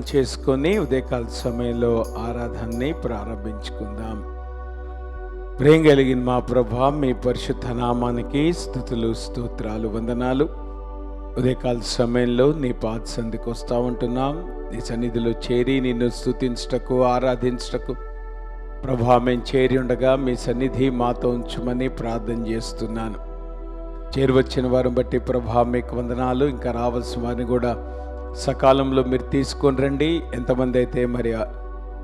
చేసుకొని ఉదయకాల సమయంలో ఆరాధనని ప్రారంభించుకుందాం. ప్రేమ కలిగిన మా ప్రభా, మీ పరిశుద్ధ నామానికి స్తుతులు, స్తోత్రాలు, వందనాలు. ఉదయకాల సమయంలో నీ పాద సంధికి వస్తూ ఉంటున్నాం. నీ సన్నిధిలో చేరి నిన్ను స్తుతించటకు, ఆరాధించటకు ప్రభా మేము చేరి ఉండగా మీ సన్నిధి మాతో ఉంచుమని ప్రార్థన చేస్తున్నాను. చేరువచ్చిన వారిని బట్టి ప్రభా మీకు వందనాలు. ఇంకా రావాల్సిన వారిని కూడా సకాలంలో మీరు తీసుకొని రండి. ఎంతమంది అయితే మరి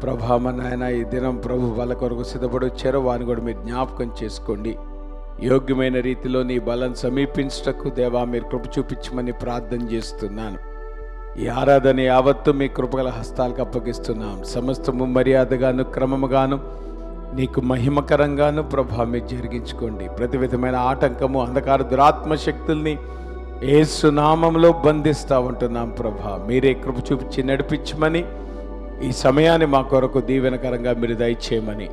ప్రభా మన నాయన ఈ దినం ప్రభు వాళ్ళ కొరకు సిద్ధపడి వచ్చారో వారిని కూడా మీరు జ్ఞాపకం చేసుకోండి. యోగ్యమైన రీతిలో నీ బలం సమీపించటకు దేవా మీరు కృప చూపించమని ప్రార్థన చేస్తున్నాను. ఈ ఆరాధన యావత్తు మీ కృపగల హస్తాలకు అప్పగిస్తున్నాం. సమస్తము మర్యాదగాను క్రమముగాను నీకు మహిమకరంగాను ప్రభా మీరు జరిగించుకోండి. ప్రతి విధమైన ఆటంకము, అంధకార దురాత్మ శక్తుల్ని యేసు నామములో బంధిస్తూ ఉంటున్నాం. ప్రభా మీరే కృప చూపించి నడిపించమని, ఈ సమయాన్ని మా కొరకు దీవెనకరంగా మీరు దయచేయమని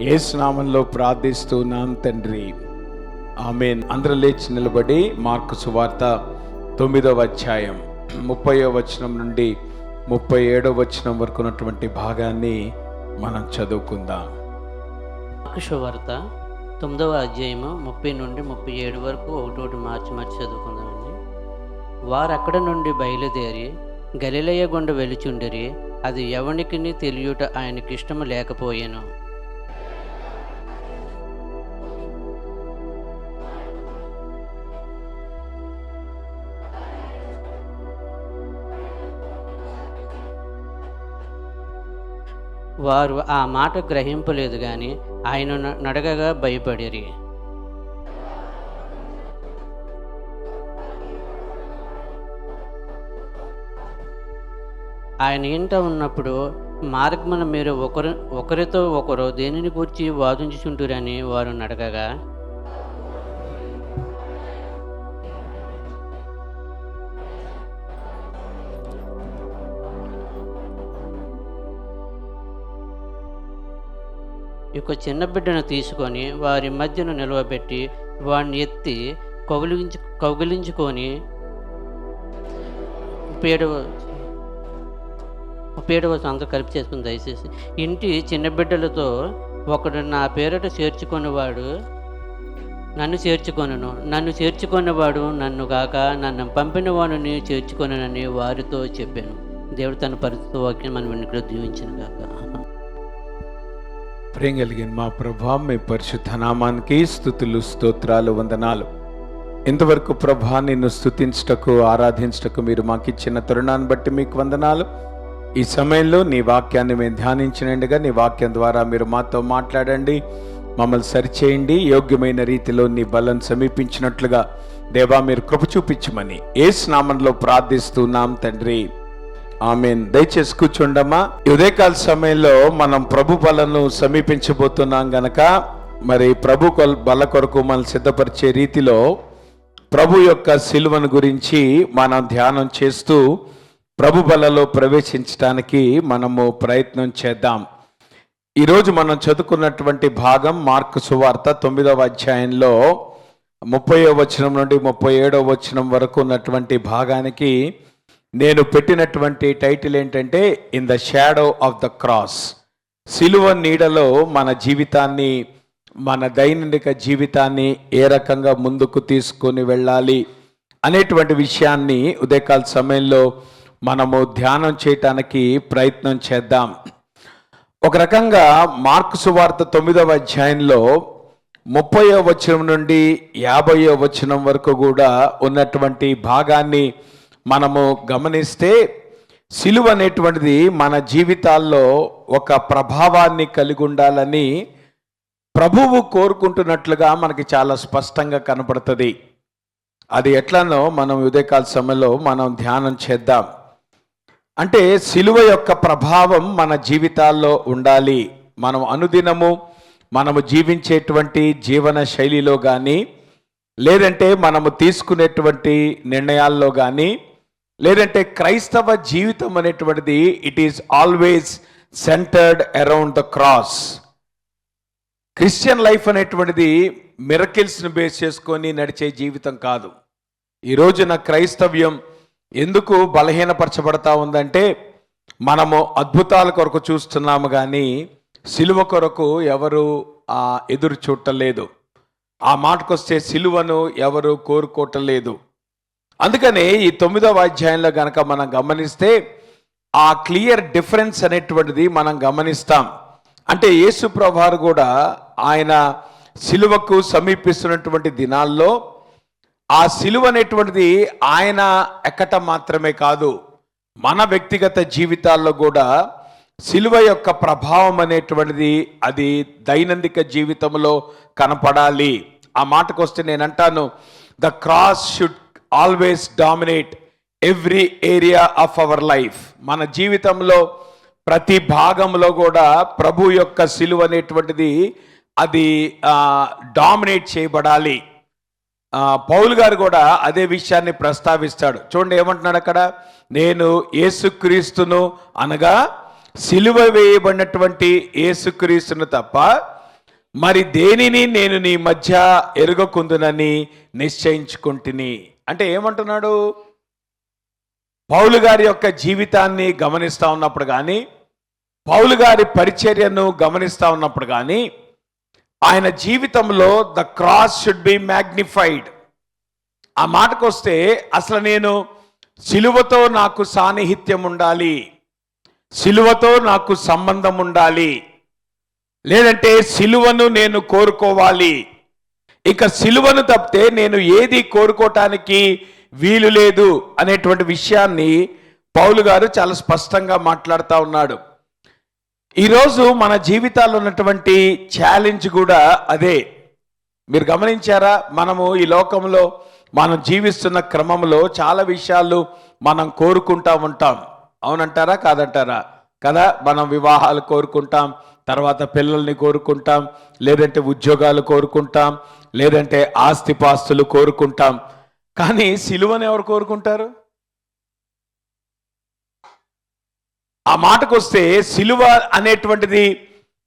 యేసు నామంలో ప్రార్థిస్తున్నాం తండ్రి, ఆమేన్. అందరూ లేచి నిలబడి మార్కు సువార్త 9వ అధ్యాయం 30వ వచనం నుండి 37వ వచనం వరకు ఉన్నటువంటి భాగాన్ని మనం చదువుకుందాం. మార్కు సువార్త 9వ అధ్యాయము 30 నుండి 37 వరకు ఒకటి మార్చి చదువుకుందామండి. వారు అక్కడ నుండి బయలుదేరి గలిలయ గుండా వెలుచుండిరి. అది ఎవనికిని తెలియుట ఆయనకి ఇష్టము లేకపోయెను. వారు ఆ మాట గ్రహింపలేదు గాని ఆయన నడగగా భయపడిరి. ఆయన ఇంట ఉన్నప్పుడు మార్గమున మీరు ఒకరితో ఒకరు దేనిని గూర్చి వాదించుచుంటురని వారు నడగగా, ఇక చిన్న బిడ్డను తీసుకొని వారి మధ్యను నిలవబెట్టి వాడిని ఎత్తి కౌగిలించుకొని పేడవ అంతా కలిపి చేసుకుని దయచేసి ఇంటి చిన్న బిడ్డలతో ఒకడు నా పేరట చేర్చుకునేవాడు నన్ను చేర్చుకొనును, నన్ను చేర్చుకునేవాడు నన్ను కాక నన్ను పంపిన వాడిని చేర్చుకొనని వారితో చెప్పాను. దేవుడు తన పరిస్థితి వాక్యం మనం వెనుకలో దీవించను గాక. ప్రేమ కలిగిన మా ప్రభా మీ పరిశుద్ధ నామానికి స్తుతులు, స్తోత్రాలు, వందనాలు. ఇంతవరకు ప్రభా నిన్ను స్తుతించటకు, ఆరాధించటకు మీరు మాకు ఇచ్చిన తరుణాన్ని బట్టి మీకు వందనాలు. ఈ సమయంలో నీ వాక్యాన్ని మేము ధ్యానించినందుగా నీ వాక్యం ద్వారా మీరు మాతో మాట్లాడండి, మమ్మల్ని సరిచేయండి. యోగ్యమైన రీతిలో నీ బలం సమీపించినట్లుగా దేవా మీరు కృప చూపించమని యేసు నామంలో ప్రార్థిస్తున్నాం తండ్రి, ఆమేన్. దయచేసి కూర్చోండమ్మా. ఉదయకాల సమయంలో మనం ప్రభు బలను సమీపించబోతున్నాం గనక మరి ప్రభు బల కొరకు మనం సిద్ధపరిచే రీతిలో ప్రభు యొక్క సిలువను గురించి మనం ధ్యానం చేస్తూ ప్రభు బలలో ప్రవేశించడానికి మనము ప్రయత్నం చేద్దాం. ఈరోజు మనం చదువుకున్నటువంటి భాగం మార్కు సువార్త 9వ అధ్యాయంలో 30వ వచనం నుండి 37వ వచనం వరకు ఉన్నటువంటి భాగానికి నేను పెట్టినటువంటి టైటిల్ ఏంటంటే in the shadow of the cross. సిలువ నీడలో మన జీవితాన్ని, మన దైనందిక జీవితాన్ని ఏ రకంగా ముందుకు తీసుకొని వెళ్ళాలి అనేటువంటి విషయాన్ని ఉదయకాల సమయంలో మనము ధ్యానం చేయటానికి ప్రయత్నం చేద్దాం. ఒక రకంగా మార్కు సువార్త 9వ అధ్యాయంలో 30వ వచనం నుండి 50వ వచనం వరకు కూడా ఉన్నటువంటి భాగాన్ని మనము గమనిస్తే సిలువ అనేటువంటిది మన జీవితాల్లో ఒక ప్రభావాన్ని కలిగి ఉండాలని ప్రభువు కోరుకుంటున్నట్లుగా మనకి చాలా స్పష్టంగా కనపడుతుంది. అది ఎట్లనో మనం ఉదయకాల సమయంలో మనం ధ్యానం చేద్దాం. అంటే సిలువ యొక్క ప్రభావం మన జీవితాల్లో ఉండాలి. మనం అనుదినము మనము జీవించేటువంటి జీవన శైలిలో కానీ, లేదంటే మనము తీసుకునేటువంటి నిర్ణయాల్లో కానీ, లేదంటే క్రైస్తవ జీవితం అనేటువంటిది it is always centred around the cross. Christian life అనేటువంటిది మిరకిల్స్ని బేస్ చేసుకొని నడిచే జీవితం కాదు. ఈ రోజున క్రైస్తవ్యం ఎందుకు బలహీనపరచబడతా ఉందంటే మనము అద్భుతాల కొరకు చూస్తున్నాము కానీ సిలువ కొరకు ఎవరు ఎదురు చూడలేదు. ఆ మాటకొస్తే సిలువను ఎవరు కోరుకోవటలేదు. అందుకనే ఈ 9వ అధ్యాయంలో గనక మనం గమనిస్తే ఆ క్లియర్ డిఫరెన్స్ అనేటువంటిది మనం గమనిస్తాం. అంటే యేసు ప్రభువారు కూడా ఆయన సిలువకు సమీపిస్తున్నటువంటి దినాల్లో ఆ సిలువ అనేటువంటిది ఆయన ఎక్కటం మాత్రమే కాదు, మన వ్యక్తిగత జీవితాల్లో కూడా సిలువ యొక్క ప్రభావం అనేటువంటిది అది దైనందిక జీవితంలో కనపడాలి. ఆ మాటకు వస్తే నేను అంటాను, the cross should always dominate every area of our life. మన జీవితంలో ప్రతి భాగంలో కూడా ప్రభు యొక్క సిలువ అనేటువంటిది అది డామినేట్ చేయబడాలి. పౌలు గారు కూడా అదే విషయాన్ని ప్రస్తావిస్తాడు. చూడండి ఏమంటున్నాడు అక్కడ, నేను యేసుక్రీస్తును అనగా సిలువ వేయబడినటువంటి యేసుక్రీస్తును తప్ప మరి దేనిని నేను నీ మధ్య ఎరుగకుందునని నిశ్చయించుకుంటుని. అంటే ఏమంటున్నాడు, పౌలు గారి యొక్క జీవితాన్ని గమనిస్తూ ఉన్నప్పుడు కానీ, పౌలు గారి పరిచర్యను గమనిస్తూ ఉన్నప్పుడు కానీ ఆయన జీవితంలో the cross should be magnified. ఆ మాటకు వస్తే అసలు నేను సిలువతో నాకు సాన్నిహిత్యం ఉండాలి, సిలువతో నాకు సంబంధం ఉండాలి, లేదంటే సిలువను నేను కోరుకోవాలి. ఇక సిలువను తప్పితే నేను ఏది కోరుకోవటానికి వీలు లేదు అనేటువంటి విషయాన్ని పౌలు గారు చాలా స్పష్టంగా మాట్లాడుతూ ఉన్నాడు. ఈరోజు మన జీవితాల్లో ఉన్నటువంటి ఛాలెంజ్ కూడా అదే. మీరు గమనించారా, మనము ఈ లోకంలో మనం జీవిస్తున్న క్రమంలో చాలా విషయాలు మనం కోరుకుంటా ఉంటాం. అవునంటారా కాదంటారా? కదా, మనం వివాహాలు కోరుకుంటాం, తర్వాత పిల్లల్ని కోరుకుంటాం, లేదంటే ఉద్యోగాలు కోరుకుంటాం, లేదంటే ఆస్తిపాస్తులు కోరుకుంటాం. కానీ సిలువను ఎవరు కోరుకుంటారు? ఆ మాటకు వస్తే సిలువ అనేటువంటిది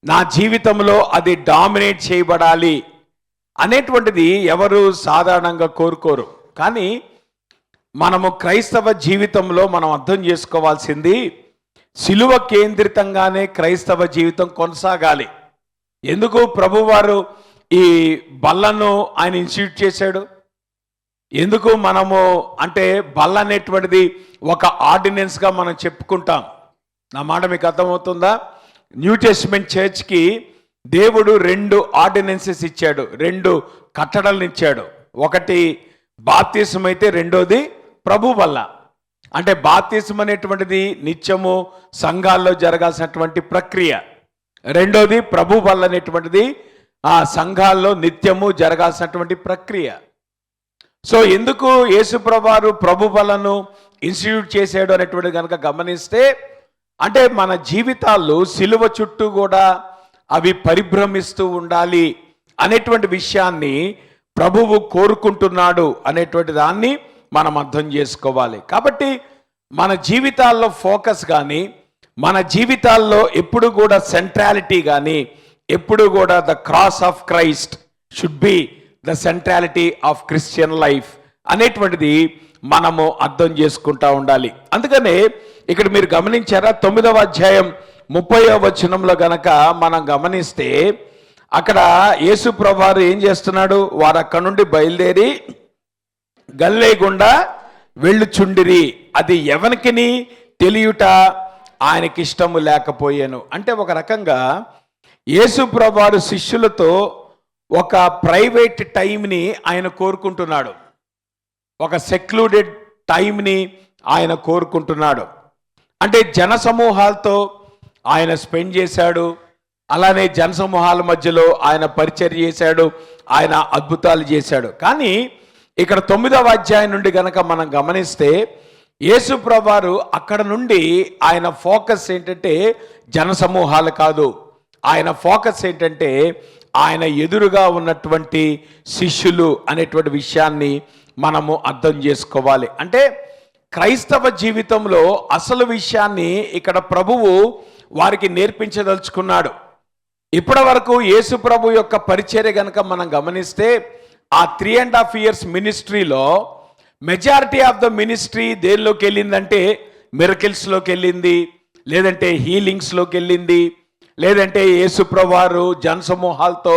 నా జీవితంలో అది డామినేట్ చేయబడాలి అనేటువంటిది ఎవరు సాధారణంగా కోరుకోరు. కానీ మనము క్రైస్తవ జీవితంలో మనం అర్థం చేసుకోవాల్సింది, సిలువ కేంద్రితంగానే క్రైస్తవ జీవితం కొనసాగాలి. ఎందుకు ప్రభువారు ఈ బల్లను ఆయన ఇన్స్టిట్యూట్ చేశాడు? ఎందుకు మనము అంటే బల్ల అనేటువంటిది ఒక ఆర్డినెన్స్గా మనం చెప్పుకుంటాం. నా మాట మీకు అర్థమవుతుందా? న్యూ టెస్టిమెంట్ చర్చ్కి దేవుడు 2 ఆర్డినెన్సెస్ ఇచ్చాడు, 2 కట్టడలను ఇచ్చాడు. ఒకటి బాప్తిసం అయితే రెండోది ప్రభు బల్ల. అంటే బాప్తిసం అనేటువంటిది నిత్యము సంఘాల్లో జరగాల్సినటువంటి ప్రక్రియ. రెండోది ప్రభు బల్ల అనేటువంటిది ఆ సంఘాల్లో నిత్యము జరగాల్సినటువంటి ప్రక్రియ. సో ఎందుకు యేసు ప్రభువారు ప్రభు బలను ఇన్స్టిట్యూట్ చేశాడు అనేటువంటిది కనుక గమనిస్తే, అంటే మన జీవితాల్లో సిలువ చుట్టూ కూడా అవి పరిభ్రమిస్తూ ఉండాలి అనేటువంటి విషయాన్ని ప్రభువు కోరుకుంటున్నాడు అనేటువంటి దాన్ని మనం అర్థం చేసుకోవాలి. కాబట్టి మన జీవితాల్లో ఫోకస్ కానీ, మన జీవితాల్లో ఎప్పుడు కూడా సెంట్రాలిటీ కానీ, ఎప్పుడు కూడా the cross of Christ should be the centrality of Christian life అనేటువంటిది మనము అర్థం చేసుకుంటా ఉండాలి. అందుకనే ఇక్కడ మీరు గమనించారా, 9వ అధ్యాయం 30వ వచనంలో గనక మనం గమనిస్తే అక్కడ యేసు ప్రభువారు ఏం చేస్తున్నాడు, వారు అక్కడ నుండి బయలుదేరి గలిలయ గుండా వెళ్ళుచుండిరి, అది ఎవనికిని తెలియుట ఆయనకి ఇష్టము లేకపోయాను. అంటే ఒక రకంగా యేసు ప్రభువారు శిష్యులతో ఒక ప్రైవేట్ టైంని ఆయన కోరుకుంటున్నాడు, ఒక సెక్లూడెడ్ టైంని ఆయన కోరుకుంటున్నాడు. అంటే జనసమూహాలతో ఆయన స్పెండ్ చేశాడు, అలానే జనసమూహాల మధ్యలో ఆయన పరిచర్య చేశాడు, ఆయన అద్భుతాలు చేశాడు. కానీ ఇక్కడ 9వ అధ్యాయం నుండి గనక మనం గమనిస్తే యేసు ప్రభువారు అక్కడ నుండి ఆయన ఫోకస్ ఏంటంటే జనసమూహాలు కాదు, ఆయన ఫోకస్ ఏంటంటే ఆయన ఎదురుగా ఉన్నటువంటి శిష్యులు అనేటువంటి విషయాన్ని మనము అర్థం చేసుకోవాలి. అంటే క్రైస్తవ జీవితంలో అసలు విషయాన్ని ఇక్కడ ప్రభువు వారికి నేర్పించదలుచుకున్నాడు. ఇప్పటి వరకు యేసు ప్రభు యొక్క పరిచర్య గనక మనం గమనిస్తే ఆ 3.5 years మినిస్ట్రీలో మెజారిటీ ఆఫ్ ద మినిస్ట్రీ దేనిలోకి వెళ్ళిందంటే మిరకిల్స్లోకి వెళ్ళింది, లేదంటే హీలింగ్స్లోకి వెళ్ళింది, లేదంటే యేసుప్రభువారు జనసమూహాలతో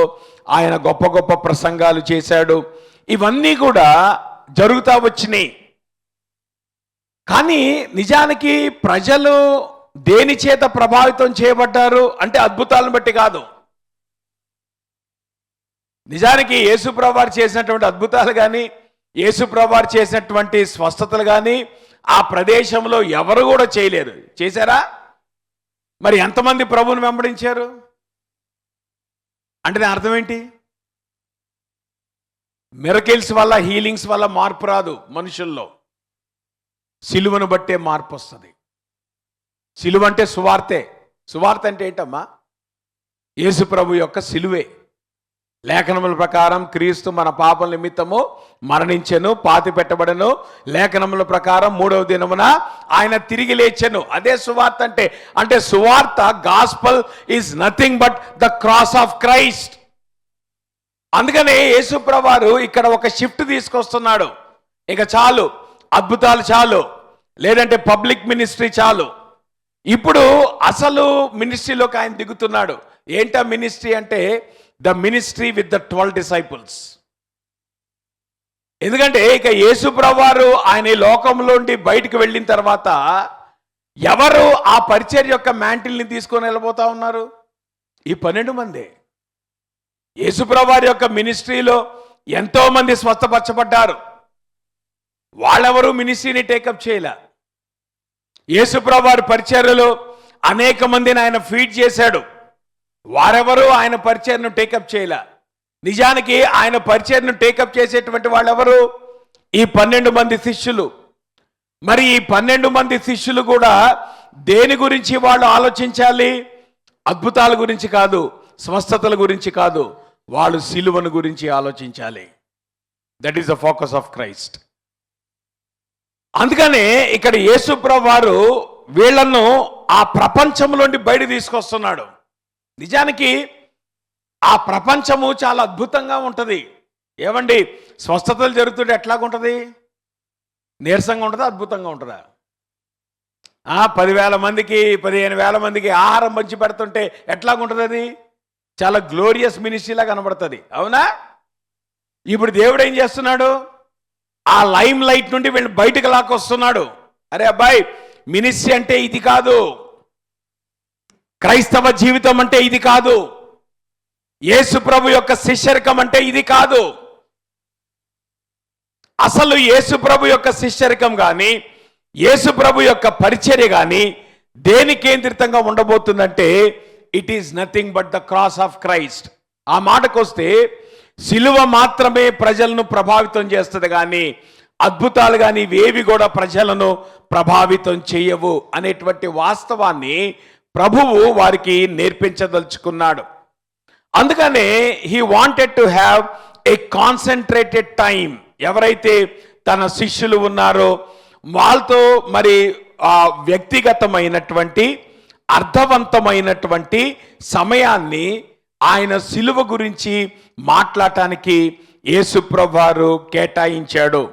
ఆయన గొప్ప గొప్ప ప్రసంగాలు చేశాడు. ఇవన్నీ కూడా జరుగుతూ వచ్చినాయి. కానీ నిజానికి ప్రజలు దేని చేత ప్రభావితం చేయబడ్డారు అంటే అద్భుతాలను బట్టి కాదు. నిజానికి యేసుప్రభువారు చేసినటువంటి అద్భుతాలు కానీ, యేసుప్రభువారు చేసినటువంటి స్వస్థతలు కానీ ఆ ప్రదేశంలో ఎవరు కూడా చేయలేరు. చేశారా? మరి ఎంతమంది ప్రభువుని వెంబడించారు అంటే దాని అర్థం ఏంటి? మిరకిల్స్ వల్ల, హీలింగ్స్ వల్ల మార్పు రాదు మనుషుల్లో. సిలువను బట్టే మార్పు వస్తుంది. సిలువ అంటే సువార్తే. సువార్త అంటే ఏంటమ్మా? యేసు ప్రభు యొక్క సిలువే. లేఖనముల ప్రకారం క్రీస్తు మన పాపల నిమిత్తము మరణించెను, పాతి పెట్టబడను, లేఖనముల ప్రకారం 3వ దినమున ఆయన తిరిగి లేచెను. అదే సువార్త అంటే. అంటే సువార్త, gospel is nothing but the cross of Christ. అందుకనే యేసుప్రభువారు ఇక్కడ ఒక షిఫ్ట్ తీసుకొస్తున్నాడు. ఇక చాలు, అద్భుతాలు చాలు, లేదంటే పబ్లిక్ మినిస్ట్రీ చాలు. ఇప్పుడు అసలు మినిస్ట్రీలోకి ఆయన దిగుతున్నాడు. ఏంటా మినిస్ట్రీ అంటే? The ministry with the 12 disciples. ఎందుకంటే ఇక యేసుప్రభువారు ఆయన ఈ లోకంలోండి బయటికి వెళ్ళిన తర్వాత ఎవరు ఆ పరిచర్య యొక్క మ్యాంటిల్ని తీసుకొని వెళ్ళిపోతా ఉన్నారు? ఈ 12 మందే. యేసుప్రభువారి యొక్క మినిస్ట్రీలో ఎంతో మంది స్వస్థపరచబడ్డారు. వాళ్ళెవరూ మినిస్ట్రీని టేకప్ చేయలే. యేసుప్రభువారి పరిచర్యలో అనేక మందిని ఆయన ఫీడ్ చేశాడు. వారెవరూ ఆయన పరిచర్యను టేకప్ చేయలే. నిజానికి ఆయన పరిచర్యను టేకప్ చేసేటువంటి వాళ్ళెవరు? ఈ 12 మంది శిష్యులు. మరి ఈ 12 మంది శిష్యులు కూడా దేని గురించి వాళ్ళు ఆలోచించాలి? అద్భుతాల గురించి కాదు, స్వస్థతల గురించి కాదు, వాళ్ళు సిలువను గురించి ఆలోచించాలి. That is the focus of Christ. అందుకనే ఇక్కడ యేసుప్రభువారు వీళ్లను ఆ ప్రపంచంలోండి బయట తీసుకొస్తున్నాడు. నిజానికి ఆ ప్రపంచము చాలా అద్భుతంగా ఉంటుంది. ఏమండి, స్వస్థతలు జరుగుతుంటే ఎట్లాగుంటుంది? నీరసంగా ఉంటుందా, అద్భుతంగా ఉంటుందా? 10,000 మందికి 15,000 మందికి ఆహారం పంచి పెడుతుంటే ఎట్లాగుంటుంది? అది చాలా గ్లోరియస్ మినిస్ట్రీలా కనబడుతుంది. అవునా? ఇప్పుడు దేవుడు ఏం చేస్తున్నాడు? ఆ లైమ్ లైట్ నుండి వీళ్ళు బయటకు లాక్కొస్తున్నాడు. అరే అబ్బాయి, మినిస్ట్రీ అంటే ఇది కాదు, క్రైస్తవ జీవితం అంటే ఇది కాదు, యేసు ప్రభు యొక్క శిష్యరికం అంటే ఇది కాదు. అసలు యేసు ప్రభు యొక్క శిష్యరికం కానీ, యేసు ప్రభు యొక్క పరిచర్య కానీ దేని కేంద్రితంగా ఉండబోతుందంటే it is nothing but the cross of Christ. ఆ మాటకొస్తే సిలువ మాత్రమే ప్రజలను ప్రభావితం చేస్తుంది కానీ అద్భుతాలు కానీ ఇవేవి కూడా ప్రజలను ప్రభావితం చేయవు అనేటువంటి వాస్తవాన్ని ప్రభువు వారికి నేర్పించదలుచుకున్నాడు. అందుకనే he wanted to have a concentrated time. ఎవరైతే తన శిష్యులు ఉన్నారో వాళ్ళతో మరి వ్యక్తిగతమైనటువంటి అర్థవంతమైనటువంటి సమయాన్ని ఆయన సిలువ గురించి మాట్లాడటానికి యేసుప్రభువారు కేటాయించాడు.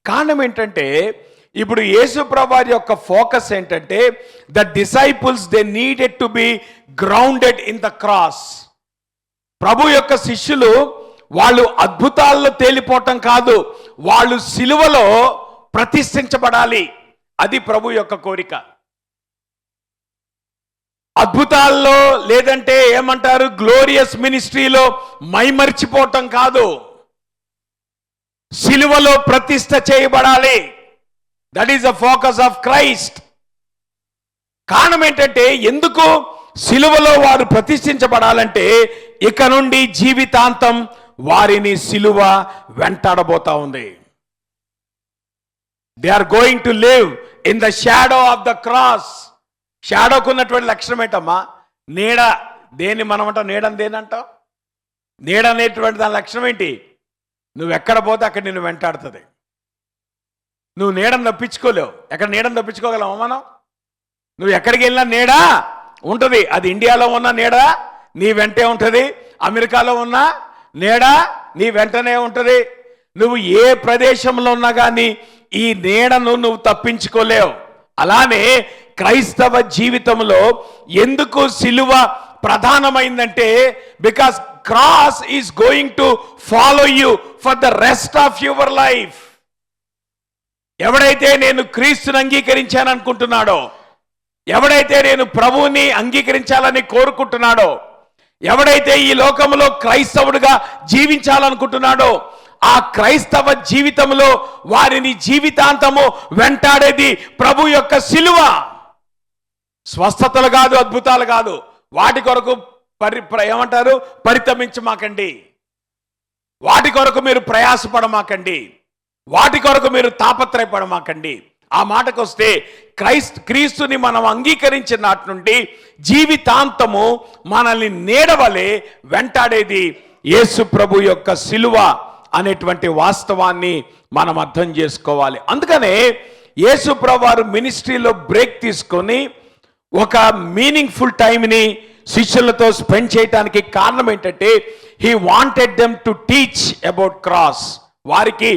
కారణం ఏంటంటే ఇప్పుడు యేసుప్రభువారి యొక్క ఫోకస్ ఏంటంటే the disciples they needed to be grounded in the cross. ప్రభు యొక్క శిష్యులు వాళ్ళు అద్భుతాల్లో తేలిపోవటం కాదు, వాళ్ళు సిలువలో ప్రతిష్ఠించబడాలి. అది ప్రభు యొక్క కోరిక. అద్భుతాల్లో లేదంటే ఏమంటారు గ్లోరియస్ మినిస్ట్రీలో మైమర్చిపోవటం కాదు, సిలువలో ప్రతిష్ఠ చేయబడాలి. That is the focus of Christ. కారణం ఏంటంటే ఎందుకు సిలువలో వారు ప్రతిష్ఠించబడాలంటే ఇక నుండి జీవితాంతం వారిని సిలువ వెంటాడబోతా ఉంది. They are going to live in the shadow of the cross. షాడోకు ఉన్నటువంటి లక్షణం ఏంటమ్మా? నీడ. దేన్ని మనం అంటాం? నీడని దేని అంటాం? నీడ అనేటువంటి దాని లక్షణం ఏంటి? నువ్వు ఎక్కడ పోతే అక్కడ నిన్ను వెంటాడుతుంది. నువ్వు నీడను తప్పించుకోలేవు. ఎక్కడ నీడను తప్పించుకోగలవా మనం? నువ్వు ఎక్కడికి వెళ్ళినా నీడ ఉంటుంది. అది ఇండియాలో ఉన్న నీడ నీ వెంటే ఉంటుంది, అమెరికాలో ఉన్న నీడ నీ వెంటనే ఉంటుంది. నువ్వు ఏ ప్రదేశంలో ఉన్నా కానీ ఈ నీడను నువ్వు తప్పించుకోలేవు. అలానే క్రైస్తవ జీవితంలో ఎందుకు సిలువ ప్రధానమైందంటే because cross is going to follow you for the rest of your life. ఎవడైతే నేను క్రీస్తుని అంగీకరించాను అనుకుంటున్నాడో, ఎవడైతే నేను ప్రభువుని అంగీకరించాలని కోరుకుంటున్నాడో, ఎవడైతే ఈ లోకంలో క్రైస్తవుడిగా జీవించాలనుకుంటున్నాడో, ఆ క్రైస్తవ జీవితంలో వారిని జీవితాంతము వెంటాడేది ప్రభు యొక్క సిలువ. స్వస్థతలు కాదు, అద్భుతాలు కాదు. వాటి కొరకు ఏమంటారు, పరితమించమాకండి. వాటి కొరకు మీరు ప్రయాసపడమాకండి. వాటి కొరకు మీరు తాపత్రయపడమాకండి. ఆ మాటకు వస్తే క్రీస్తుని మనం అంగీకరించిన నాటి నుండి జీవితాంతము మనల్ని నీడవలే వెంటాడేది యేసు ప్రభు యొక్క సిలువ అనేటువంటి వాస్తవాన్ని మనం అర్థం చేసుకోవాలి. అందుకనే యేసు ప్రభు వారు మినిస్ట్రీలో బ్రేక్ తీసుకొని ఒక మీనింగ్ఫుల్ టైంని శిష్యులతో స్పెండ్ చేయడానికి కారణం ఏంటంటే he wanted them to teach about cross. వారికి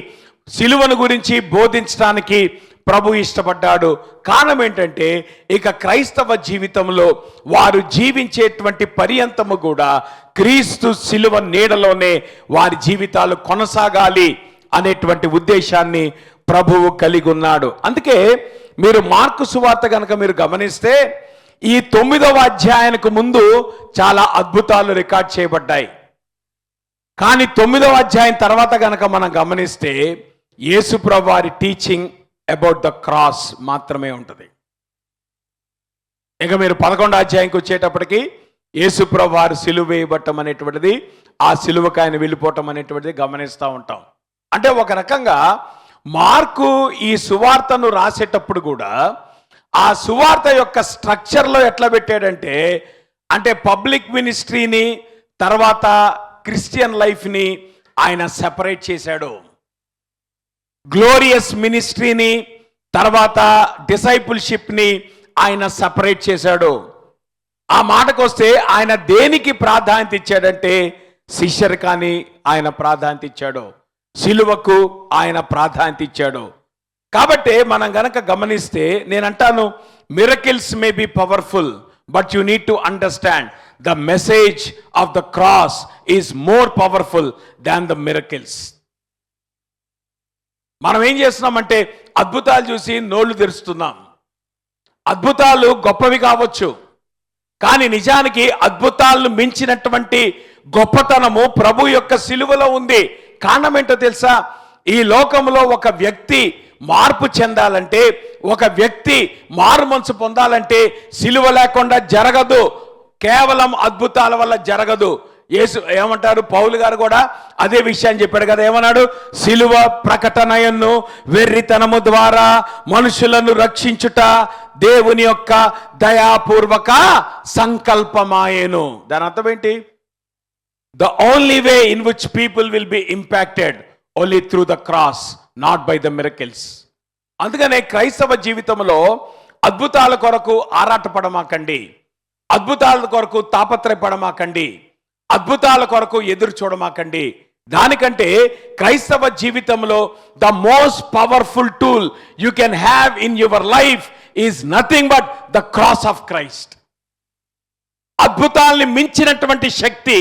సిలువను గురించి బోధించడానికి ప్రభు ఇష్టపడ్డాడు. కారణం ఏంటంటే ఇక క్రైస్తవ జీవితంలో వారు జీవించేటువంటి పర్యంతము కూడా క్రీస్తు సిలువ నీడలోనే వారి జీవితాలు కొనసాగాలి అనేటువంటి ఉద్దేశాన్ని ప్రభువు కలిగి ఉన్నాడు. అందుకే మీరు మార్కు సువార్త కనుక మీరు గమనిస్తే ఈ 9వ అధ్యాయానికి ముందు చాలా అద్భుతాలు రికార్డ్ చేయబడ్డాయి. కానీ 9వ అధ్యాయం తర్వాత కనుక మనం గమనిస్తే యేసు ప్రభు వారి టీచింగ్ అబౌట్ ద క్రాస్ మాత్రమే ఉంటుంది. ఇక మీరు 11వ అధ్యాయంకి వచ్చేటప్పటికి యేసు ప్రభు వారు సిలువ వేయబట్టం అనేటువంటిది, ఆ సిలువకు ఆయన వెళ్ళిపోవటం అనేటువంటిది గమనిస్తూ ఉంటాం. అంటే ఒక రకంగా మార్కు ఈ సువార్తను రాసేటప్పుడు కూడా ఆ సువార్త యొక్క స్ట్రక్చర్లో ఎట్లా పెట్టాడంటే, అంటే పబ్లిక్ మినిస్ట్రీని తర్వాత క్రిస్టియన్ లైఫ్ని ఆయన సెపరేట్ చేశాడు. గ్లోరియస్ మినిస్ట్రీని తర్వాత డిసైపుల్షిప్ని ఆయన సపరేట్ చేశాడు. ఆ మాటకు వస్తే ఆయన దేనికి ప్రాధాన్యత ఇచ్చాడంటే శిష్యరికాని ఆయన ప్రాధాన్యత ఇచ్చాడు, సిలువకు ఆయన ప్రాధాన్యత ఇచ్చాడు. కాబట్టి మనం గనక గమనిస్తే నేనంటాను miracles may be powerful but you need to understand the message of the cross is more powerful than the miracles. మనం ఏం చేస్తున్నామంటే అద్భుతాలు చూసి నోళ్లు తెరుస్తున్నాం. అద్భుతాలు గొప్పవి కావచ్చు, కానీ నిజానికి అద్భుతాలను మించినటువంటి గొప్పతనము ప్రభు యొక్క సిలువలో ఉంది. కారణం ఏంటో తెలుసా? ఈ లోకంలో ఒక వ్యక్తి మార్పు చెందాలంటే, ఒక వ్యక్తి మారు మనసు పొందాలంటే సిలువ లేకుండా జరగదు, కేవలం అద్భుతాల వల్ల జరగదు. యేసు ఏమంటారు, పౌలు గారు కూడా అదే విషయాన్ని చెప్పాడు కదా. ఏమన్నాడు? సిలువ ప్రకటనయను వెర్రితనము ద్వారా మనుషులను రక్షించుట దేవుని యొక్క దయాపూర్వక సంకల్పమాయెను. దాని అర్థం ఏంటి? The only way in which people will be impacted only through the cross, not by the miracles. అందుకనే క్రైస్తవ జీవితంలో అద్భుతాల కొరకు ఆరాటపడమాకండి, అద్భుతాల కొరకు తాపత్రయపడమాకండి, అద్భుతాల కొరకు ఎదురు చూడమాకండి. దానికంటే క్రైస్తవ జీవితంలో the most powerful tool you can have in your life is nothing but the cross of Christ. అద్భుతాల్ని మించినటువంటి శక్తి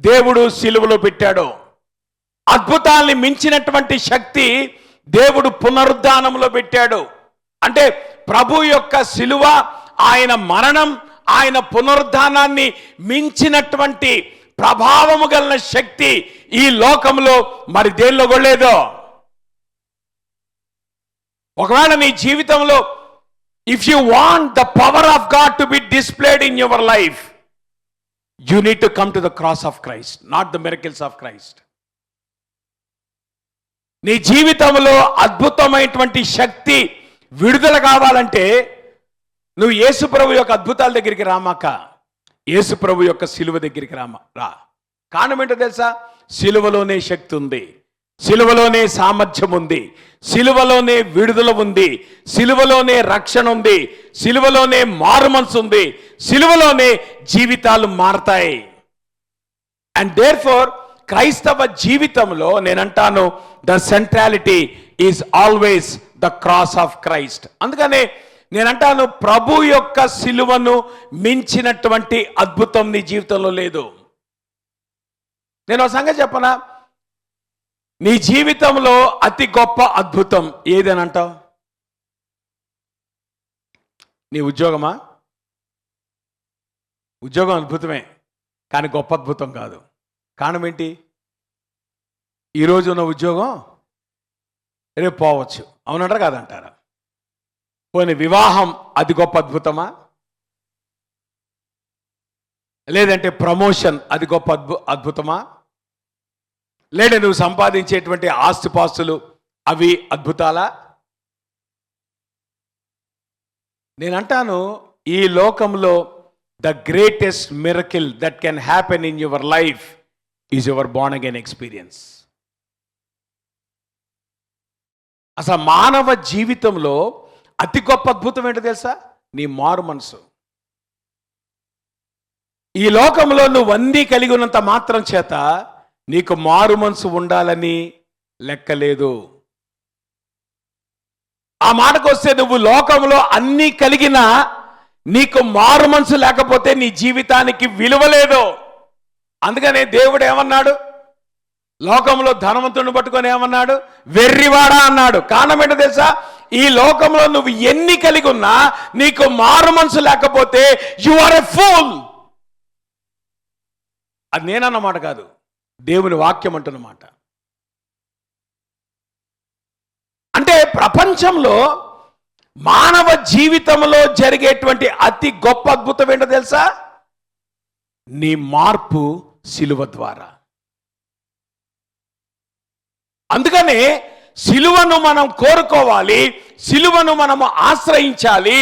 దేవుడు సిలువలో పెట్టాడు. అద్భుతాల్ని మించినటువంటి శక్తి దేవుడు పునరుద్ధానంలో పెట్టాడు. అంటే ప్రభు యొక్క సిలువ, ఆయన మరణం, ఆయన పునరుద్ధానాన్ని మించినటువంటి ప్రభావము గల శక్తి ఈ లోకంలో మరి దేనిలో కూడా లేదు. ఒకవేళ నీ జీవితంలో if you want the power of God to be displayed in your life, you need to come to the cross of Christ, not the miracles of Christ. నీ జీవితంలో అద్భుతమైనటువంటి శక్తి విడుదల కావాలంటే నువ్వు యేసు ప్రభు యొక్క అద్భుతాల దగ్గరికి రామాక, యేసు ప్రభు యొక్క సిలువ దగ్గరికి రా. కారణం ఏంటో తెలుసా? సిలువలోనే శక్తి ఉంది, సిలువలోనే సామర్థ్యం ఉంది, సిలువలోనే విడుదల ఉంది, సిలువలోనే రక్షణ ఉంది, సిలువలోనే మారు మనసు ఉంది, సిలువలోనే జీవితాలు మారతాయి. అండ్ దేర్ఫోర్ క్రైస్తవ జీవితంలో నేనంటాను the centrality is always the cross of Christ. అందుకనే నేనంటాను, ప్రభు యొక్క సిలువను మించినటువంటి అద్భుతం నీ జీవితంలో లేదు. నేను ఒక సంగతి చెప్పనా, నీ జీవితంలో అతి గొప్ప అద్భుతం ఏదని అంటావు? నీ ఉద్యోగమా? ఉద్యోగం అద్భుతమే, కానీ గొప్ప అద్భుతం కాదు. కారణం ఏంటి? ఈరోజు ఉన్న ఉద్యోగం రేపు పోవచ్చు, అవునంటారా కాదంటారా? పోనీ వివాహం అది గొప్ప అద్భుతమా? లేదంటే ప్రమోషన్ అది గొప్ప అద్భుతమా? లేదా నువ్వు సంపాదించేటువంటి ఆస్తిపాస్తులు అవి అద్భుతాలా? నేనంటాను, ఈ లోకంలో the greatest miracle that can happen in your life is your Born again experience. అసలు మానవ జీవితంలో అతి గొప్ప అద్భుతం ఏంటో తెలుసా? నీ మారు మనసు. ఈ లోకంలో నువ్వు అన్నీ కలిగి ఉన్నంత మాత్రం చేత నీకు మారు మనసు ఉండాలని లెక్కలేదు. ఆ మాటకు వస్తే, నువ్వు లోకంలో అన్నీ కలిగినా నీకు మారు మనసు లేకపోతే నీ జీవితానికి విలువ లేదు. అందుకనే దేవుడు ఏమన్నాడు? లోకంలో ధనవంతుడిని పట్టుకొని ఏమన్నాడు? వెర్రివాడా అన్నాడు. కారణం ఏంటో తెలుసా? ఈ లోకంలో నువ్వు ఎన్ని కలిగి ఉన్నా నీకు మారు మనసు లేకపోతే యు ఆర్ ఎ ఫూల్. అది నేనన్నమాట కాదు, దేవుని వాక్యం అంటున్నమాట. అంటే ప్రపంచంలో మానవ జీవితంలో జరిగేటువంటి అతి గొప్ప అద్భుతం ఏంటో తెలుసా? నీ మార్పు సిలువ ద్వారా. అందుకనే సిలువను మనం కోరుకోవాలి, సిలువను మనము ఆశ్రయించాలి.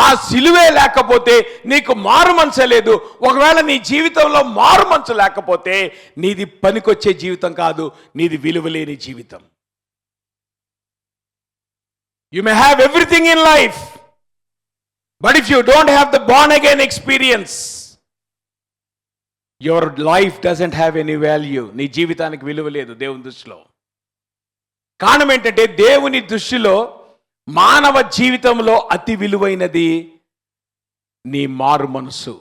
ఆ సిలువే లేకపోతే నీకు మారు మనసు లేదు. ఒకవేళ నీ జీవితంలో మారు మనసు లేకపోతే నీది పనికొచ్చే జీవితం కాదు, నీది విలువలేని జీవితం. You may have everything in life, but if you don't have the born again experience, your life doesn't have any value. నీ జీవితానికి విలువ లేదు దేవుని దృష్టిలో. కారణం ఏంటంటే, దేవుని దృష్టిలో మానవ జీవితంలో అతి విలువైనది నీ మారు మనసు.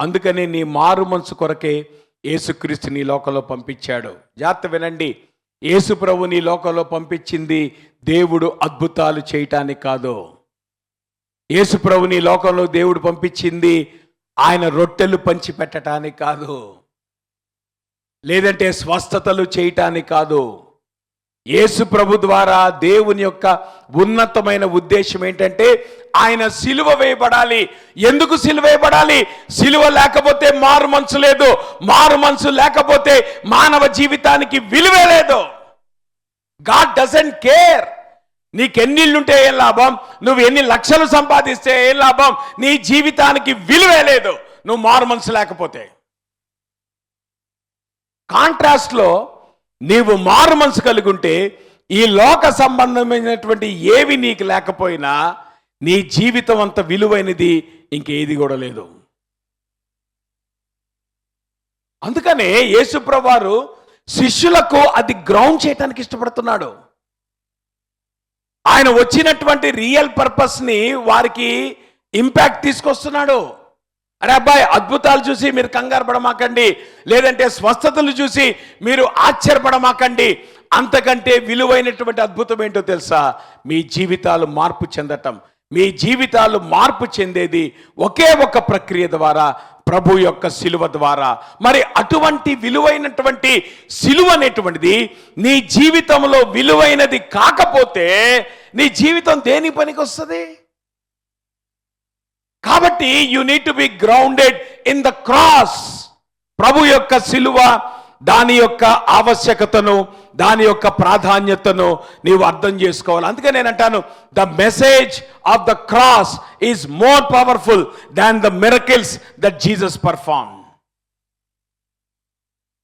అందుకనే నీ మారు మనసు కొరకే యేసుక్రీస్తు నీ లోకంలో పంపించాడు. జాగ్రత్త వినండి, యేసు ప్రభు నీ లోకంలో పంపించింది దేవుడు అద్భుతాలు చేయటానికి కాదు. యేసు ప్రభు నీ లోకంలో దేవుడు పంపించింది ఆయన రొట్టెలు పంచి పెట్టడానికి కాదు, లేదంటే స్వస్థతలు చేయటానికి కాదు. యేసు ప్రభు ద్వారా దేవుని యొక్క ఉన్నతమైన ఉద్దేశం ఏంటంటే, ఆయన సిలువ వేయబడాలి. ఎందుకు సిలువ వేయబడాలి? సిలువ లేకపోతే మారు మనసు లేదు, మారు మనసు లేకపోతే మానవ జీవితానికి విలువే లేదు. గాడ్ డజంట్ కేర్ నీకెన్నిళ్ళుంటే ఏం లాభం, నువ్వు ఎన్ని లక్షలు సంపాదిస్తే ఏం లాభం, నీ జీవితానికి విలువే లేదు నువ్వు మారు మనసు లేకపోతే. కాంట్రాస్ట్లో నీవు మారు మనసు కలిగి ఉంటే ఈ లోక సంబంధమైనటువంటి ఏవి నీకు లేకపోయినా నీ జీవితం అంత విలువైనది ఇంకేది కూడా లేదు. అందుకనే యేసుప్రభువు వారు శిష్యులకు అది గ్రౌండ్ చేయడానికి ఇష్టపడుతున్నాడు. ఆయన వచ్చినటువంటి రియల్ పర్పస్ని వారికి ఇంపాక్ట్ తీసుకొస్తున్నాడు. అరే అబ్బాయి, అద్భుతాలు చూసి మీరు కంగారు పడమాకండి, లేదంటే స్వస్థతలు చూసి మీరు ఆశ్చర్యపడమాకండి. అంతకంటే విలువైనటువంటి అద్భుతం ఏంటో తెలుసా? మీ జీవితాలు మార్పు చెందటం. మీ జీవితాలు మార్పు చెందేది ఒకే ఒక ప్రక్రియ ద్వారా, ప్రభు యొక్క సిలువ ద్వారా. మరి అటువంటి విలువైనటువంటి సిలువ అనేటువంటిది నీ జీవితంలో విలువైనది కాకపోతే నీ జీవితం దేని పనికి వస్తుంది? కాబట్టి you need to be grounded in the cross. ప్రభు యొక్క సిలువ, దాని యొక్క ఆవశ్యకతను, దాని యొక్క ప్రాధాన్యతను నీవు అర్థం చేసుకోవాలి. అందుకే నేను అంటాను, the message of the cross is more powerful than the miracles that Jesus perform.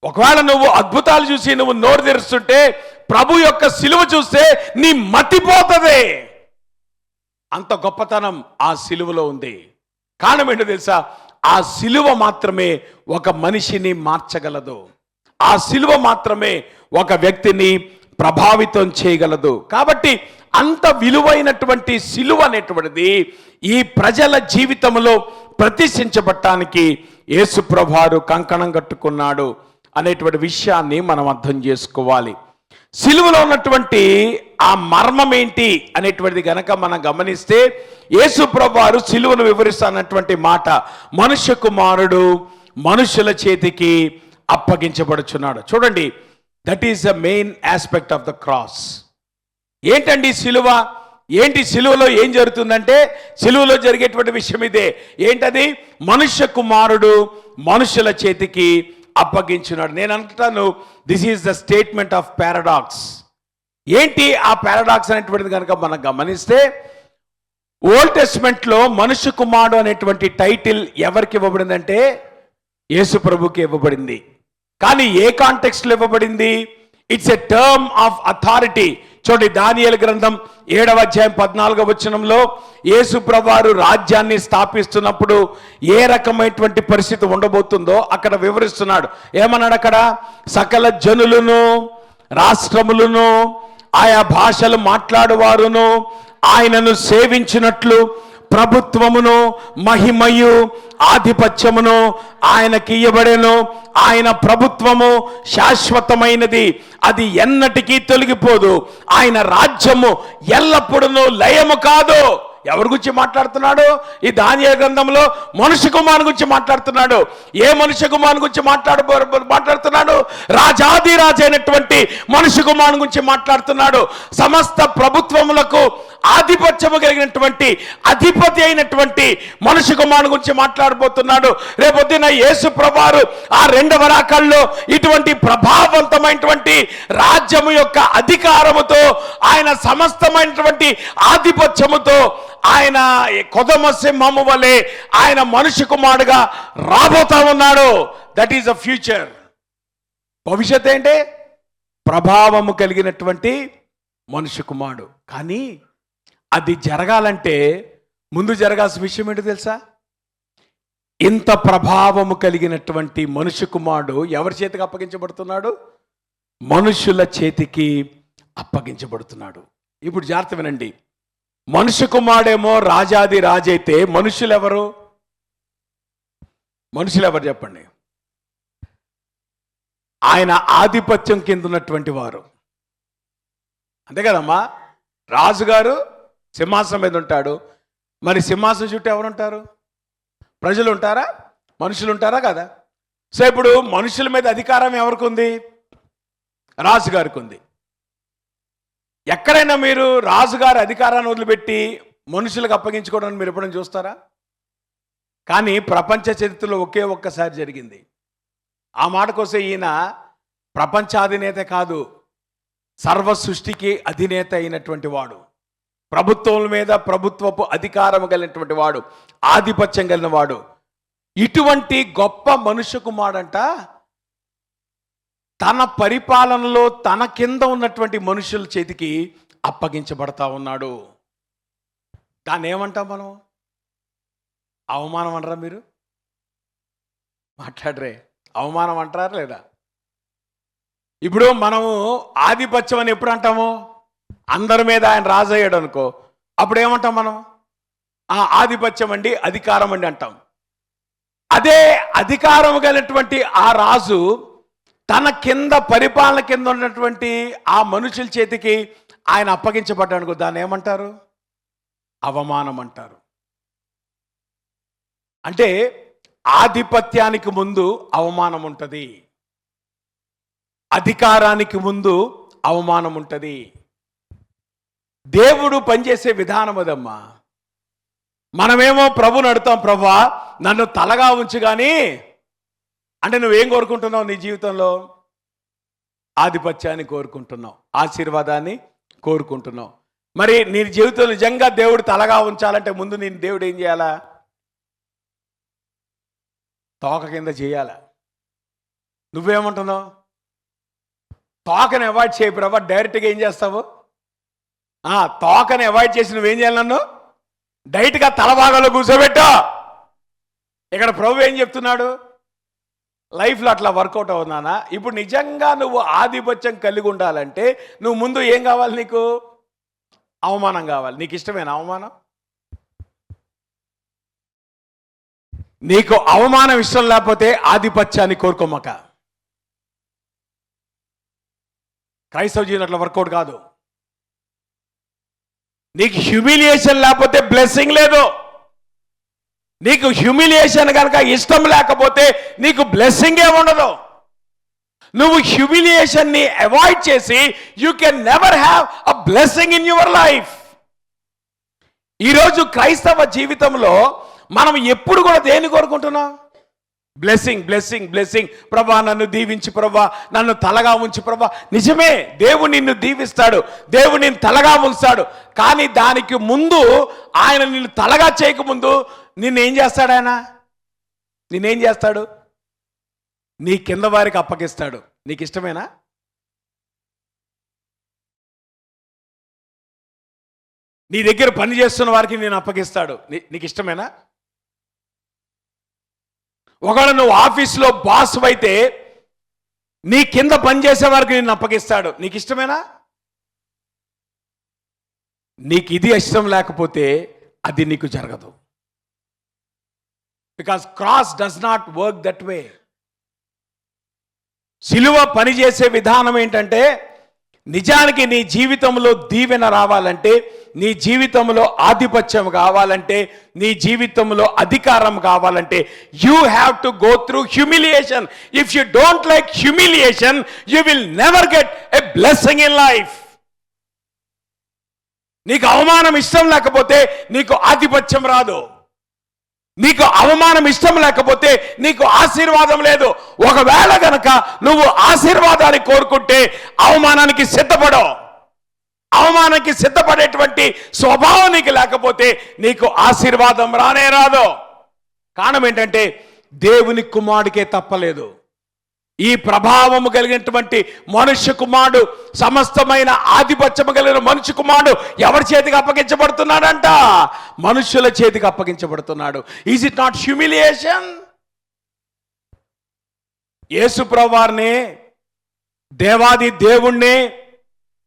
ఒకవేళ నువ్వు అద్భుతాలు చూసి నువ్వు నోరు తెరుస్తుంటే, ప్రభు యొక్క సిలువ చూస్తే నీ మతిపోతుంది. అంత గొప్పతనం ఆ సిలువలో ఉంది. కారణం ఏంటో తెలుసా? ఆ సిలువ మాత్రమే ఒక మనిషిని మార్చగలదు. ఆ సిలువ మాత్రమే ఒక వ్యక్తిని ప్రభావితం చేయగలదు. కాబట్టి అంత విలువైనటువంటి సిలువ అనేటువంటిది ఈ ప్రజల జీవితంలో ప్రతిష్ఠించబడటానికి యేసు ప్రభువారు కంకణం కట్టుకున్నాడు అనేటువంటి విషయాన్ని మనం అర్థం చేసుకోవాలి. సిలువలో ఉన్నటువంటి ఆ మర్మం ఏంటి అనేటువంటిది గనక మనం గమనిస్తే, యేసు ప్రభువారు సిలువను వివరిస్తున్నటువంటి మాట, మనుష్య కుమారుడు మనుషుల చేతికి అప్పగించబడుచున్నాడు. చూడండి, that is the main aspect of the cross. ఏంటండి సిలువ? ఏంటి సిలువలో ఏం జరుగుతుందంటే, సిలువలో జరిగేటువంటి విషయం ఇదే. ఏంటది? మనుష్య కుమారుడు మనుషుల చేతికి అప్పగించున్నాడు. నేను అనుకుంటాను, this is the statement of paradox. ఏంటి ఆ పారాడాక్స్ అనేటువంటిది కనుక మనం గమనిస్తే, ఓల్డ్ టెస్ట్మెంట్లో మనుష్య కుమారుడు అనేటువంటి టైటిల్ ఎవరికి ఇవ్వబడిందంటే యేసు ప్రభుకి ఇవ్వబడింది. కానీ ఏ కాంటెక్స్ట్లో ఇవ్వబడింది? It's a term of authority. చూడండి, దానియేలు గ్రంథం 7వ అధ్యాయం 14వ వచనంలో యేసు ప్రభువారు రాజ్యాన్ని స్థాపిస్తున్నప్పుడు ఏ రకమైనటువంటి పరిస్థితి ఉండబోతుందో అక్కడ వివరిస్తున్నాడు. ఏమన్నాడు అక్కడ? సకల జనులను, రాష్ట్రములను, ఆయా భాషలు మాట్లాడువారును ఆయనను సేవించినట్లు ప్రభుత్వమును, మహిమయు, ఆధిపత్యమును ఆయనకి ఇయ్యబడెను. ఆయన ప్రభుత్వము శాశ్వతమైనది, అది ఎన్నటికీ తొలగిపోదు. ఆయన రాజ్యము ఎల్లప్పుడూ లయము కాదు. ఎవరి గురించి మాట్లాడుతున్నాడు? ఈ దానియేలు గ్రంథంలో మనుష్య కుమారుని గురించి మాట్లాడుతున్నాడు. ఏ మనుష్య కుమారుని గురించి మాట్లాడుతున్నాడు? రాజాది రాజు అయినటువంటి మనుష్య కుమారుని గురించి మాట్లాడుతున్నాడు. సమస్త ప్రభుత్వములకు ఆధిపత్యము కలిగినటువంటి అధిపతి అయినటువంటి మనుష్య కుమారుని గురించి మాట్లాడబోతున్నాడు. రేపొద్దున యేసు ప్రభువారు ఆ 2వ రాకడలో ఇటువంటి ప్రభావవంతమైనటువంటి రాజ్యము యొక్క అధికారముతో, ఆయన సమస్తమైనటువంటి ఆధిపత్యముతో, ఆయన కొదమ సింహము వలె ఆయన మనుష్య కుమారుడుగా రాబోతా ఉన్నాడు. That is the future. భవిష్యత్ ఏంటి? ప్రభావము కలిగినటువంటి మనుష్య కుమారుడు. కానీ అది జరగాలంటే ముందు జరగాల్సిన విషయం ఏంటో తెలుసా? ఇంత ప్రభావము కలిగినటువంటి మనుష్య కుమారుడు ఎవరి చేతికి అప్పగించబడుతున్నాడు? మనుషుల చేతికి అప్పగించబడుతున్నాడు. ఇప్పుడు జాగ్రత్త వినండి. మనుష్య కుమారుడేమో రాజాది రాజైతే మనుషులు ఎవరు? చెప్పండి. ఆయన ఆధిపత్యం కింద ఉన్నటువంటి వారు, అంతే కదమ్మా. రాజుగారు సింహాసనం మీద ఉంటాడు. మరి సింహాసనం చుట్టూ ఎవరు ఉంటారు? ప్రజలు ఉంటారా? మనుషులు ఉంటారా? కదా. సో ఇప్పుడు మనుషుల మీద అధికారం ఎవరికి ఉంది? రాజుగారికి ఉంది. ఎక్కడైనా మీరు రాజుగారి అధికారాన్ని వదిలిపెట్టి మనుషులకు అప్పగించుకోవడానికి మీరు ఎప్పుడైనా చూస్తారా? కానీ ప్రపంచ చరిత్రలో ఒకే ఒక్కసారి జరిగింది. ఆ మాట కోసం ఈయన ప్రపంచాధినేత కాదు, సర్వ సృష్టికి అధినేత అయినటువంటి వాడు, ప్రభుత్వం మీద ప్రభుత్వపు అధికారం కలిగినటువంటి వాడు, ఆధిపత్యం కలిగిన వాడు. ఇటువంటి గొప్ప మనుష్య కుమారుడంట తన పరిపాలనలో తన కింద ఉన్నటువంటి మనుషుల చేతికి అప్పగించబడతా ఉన్నాడు. దాన్ని ఏమంటాం మనం? అవమానం అంటారా? మీరు మాట్లాడరే, అవమానం అంటారా లేదా? ఇప్పుడు మనము ఆధిపత్యం అని ఎప్పుడు అంటాము? అందరి మీద ఆయన రాజు అయ్యాడు అనుకో, అప్పుడు ఏమంటాం మనం? ఆధిపత్యం అండి, అధికారం అండి అంటాం. అదే అధికారం కలిగినటువంటి ఆ రాజు తన కింద పరిపాలన కింద ఉన్నటువంటి ఆ మనుషుల చేతికి ఆయన అప్పగించబడ్డాడు, దాన్ని ఏమంటారు? అవమానం అంటారు. అంటే ఆధిపత్యానికి ముందు అవమానం ఉంటుంది, అధికారానికి ముందు అవమానం ఉంటుంది. దేవుడు పనిచేసే విధానం అదమ్మా. మనమేమో ప్రభుని అడుగుతాం, ప్రభువా నన్ను తలగా ఉంచు. కానీ అంటే నువ్వేం కోరుకుంటున్నావు నీ జీవితంలో? ఆధిపత్యాన్ని కోరుకుంటున్నావు, ఆశీర్వాదాన్ని కోరుకుంటున్నావు. మరి నీ జీవితంలో నిజంగా దేవుడు తలగా ఉంచాలంటే ముందు నేను దేవుడు ఏం చేయాలా? తోక కింద చేయాలా? నువ్వేమంటున్నావు? తోకని అవాయిడ్ చేయి ప్రభా, డైరెక్ట్గా ఏం చేస్తావు? తోకని అవాయిడ్ చేసి నువ్వేం చేయాలి? నన్ను డైరెక్ట్గా తల భాగంలో కూర్చోబెట్టా. ఇక్కడ ప్రభు ఏం చెప్తున్నాడు? లైఫ్లో అట్లా వర్కౌట్ అవుతున్నానా? ఇప్పుడు నిజంగా నువ్వు ఆధిపత్యం కలిగి ఉండాలంటే నువ్వు ముందు ఏం కావాలి? నీకు అవమానం కావాలి. నీకు ఇష్టమేనా అవమానం? నీకు అవమానం ఇష్టం లేకపోతే ఆధిపత్యాన్ని కోరుకోమక. క్రైస్తవ జీవితం అట్లా వర్కౌట్ కాదు. నీకు హ్యూమిలియేషన్ లేకపోతే బ్లెస్సింగ్ లేదు. నీకు హ్యూమిలియేషన్ కనుక ఇష్టం లేకపోతే నీకు బ్లెస్సింగ్ ఏముండదు. నువ్వు హ్యూమిలియేషన్ని అవాయిడ్ చేసి you can never have a blessing in your life. ఈరోజు క్రైస్తవ జీవితంలో మనం ఎప్పుడు కూడా దేన్ని కోరుకుంటున్నాం? Blessing, blessing, blessing. ప్రభా నన్ను దీవించి ప్రభా, నన్ను తలగా ఉంచి ప్రభా. నిజమే, దేవుడు నిన్ను దీవిస్తాడు, దేవుడు నిన్ను తలగా ఉంచుతాడు. కానీ దానికి ముందు ఆయన నిన్ను తలగా చేయకముందు నిన్నేం చేస్తాడు? ఆయన నిన్నేం చేస్తాడు? నీ కింద వారికి అప్పగిస్తాడు. నీకు ఇష్టమేనా? నీ దగ్గర పని చేస్తున్న వారికి నేను అప్పగిస్తాడు. నీకు ఇష్టమేనా? ఒకవేళ నువ్వు ఆఫీస్లో బాస్ అయితే నీ కింద పనిచేసే వారికి నేను అప్పగిస్తాడు. నీకు ఇష్టమేనా? నీకు ఇది ఇష్టం లేకపోతే అది నీకు జరగదు. Because cross does not work that way. సిలువ పనిచేసే విధానం ఏంటంటే, నిజానికి నీ జీవితంలో దీవెన రావాలంటే, నీ జీవితంలో ఆధిపత్యం కావాలంటే, నీ జీవితంలో అధికారం కావాలంటే you have to go through humiliation. If you don't like humiliation you will never get a blessing in life. నీకు అవమానం ఇష్టం లేకపోతే నీకు ఆధిపత్యం రాదు. నీకు అవమానం ఇష్టం లేకపోతే నీకు ఆశీర్వాదం లేదు. ఒకవేళ గనక నువ్వు ఆశీర్వాదాన్ని కోరుకుంటే అవమానానికి సిద్ధపడవు. అవమానానికి సిద్ధపడేటువంటి స్వభావం నీకు లేకపోతే నీకు ఆశీర్వాదం రానే రాదు. కారణం ఏంటంటే దేవుని కుమారుడికే తప్పలేదు. ఈ ప్రభావము కలిగినటువంటి మనుష్య కుమారుడు, సమస్తమైన ఆధిపత్యము కలిగిన మనుష్య కుమారుడు ఎవరి చేతికి అప్పగించబడుతున్నాడంట? మనుష్యుల చేతికి అప్పగించబడుతున్నాడు. Is it not humiliation? యేసు ప్రభువారిని, దేవాది దేవుణ్ణి,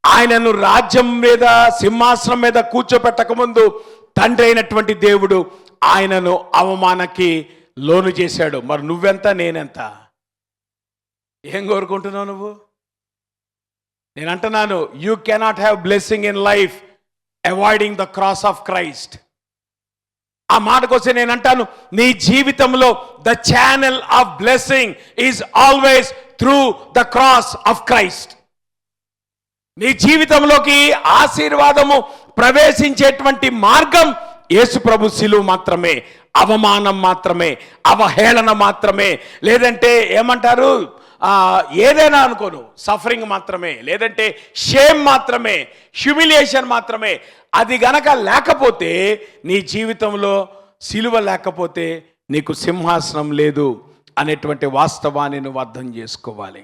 ఆయనను రాజ్యం మీద, సింహాసనం మీద కూర్చోపెట్టక ముందు తండ్రి అయినటువంటి దేవుడు ఆయనను అవమానకి లోను చేశాడు. మరి నువ్వెంత, నేనెంత? ఏం కోరుకుంటున్నావు నువ్వు? నేను అంటున్నాను, you cannot have blessing in life avoiding the cross of Christ. ఆ మాటకొస్తే నేను అంటాను, నీ జీవితంలో the channel of blessing is always through the cross of Christ. నీ జీవితంలోకి ఆశీర్వాదము ప్రవేశించేటువంటి మార్గం యేసు ప్రభు శిలువ మాత్రమే. అవమానం మాత్రమే, అవహేళన మాత్రమే, లేదంటే ఏమంటారు, ఏదైనా అనుకోను, సఫరింగ్ మాత్రమే, లేదంటే షేమ్ మాత్రమే, హ్యూమిలియేషన్ మాత్రమే. అది గనక లేకపోతే నీ జీవితంలో సిలువ లేకపోతే నీకు సింహాసనం లేదు అనేటువంటి వాస్తవాన్ని నువ్వు అర్థం చేసుకోవాలి.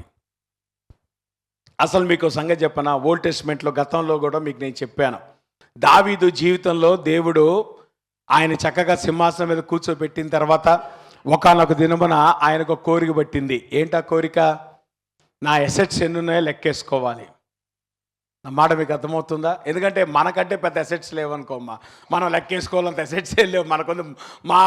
అసలు మీకు సంగతి చెప్పనా, ఓల్డ్ టెస్ట్మెంట్లో గతంలో కూడా మీకు నేను చెప్పాను. దావీదు జీవితంలో దేవుడు ఆయన చక్కగా సింహాసనం మీద కూర్చోబెట్టిన తర్వాత ఒకానొక దినమున ఆయనకు కోరిక పట్టింది. ఏంటా కోరిక? నా ఎసెట్స్ ఎన్ని ఉన్నాయో లెక్కేసుకోవాలి. నా మాట మీకు అర్థమవుతుందా? ఎందుకంటే మనకంటే పెద్ద ఎసెట్స్ లేవనుకోమ్మా, మనం లెక్కేసుకోవాలంత ఎసెట్స్ ఏం లేవు మనకు. మా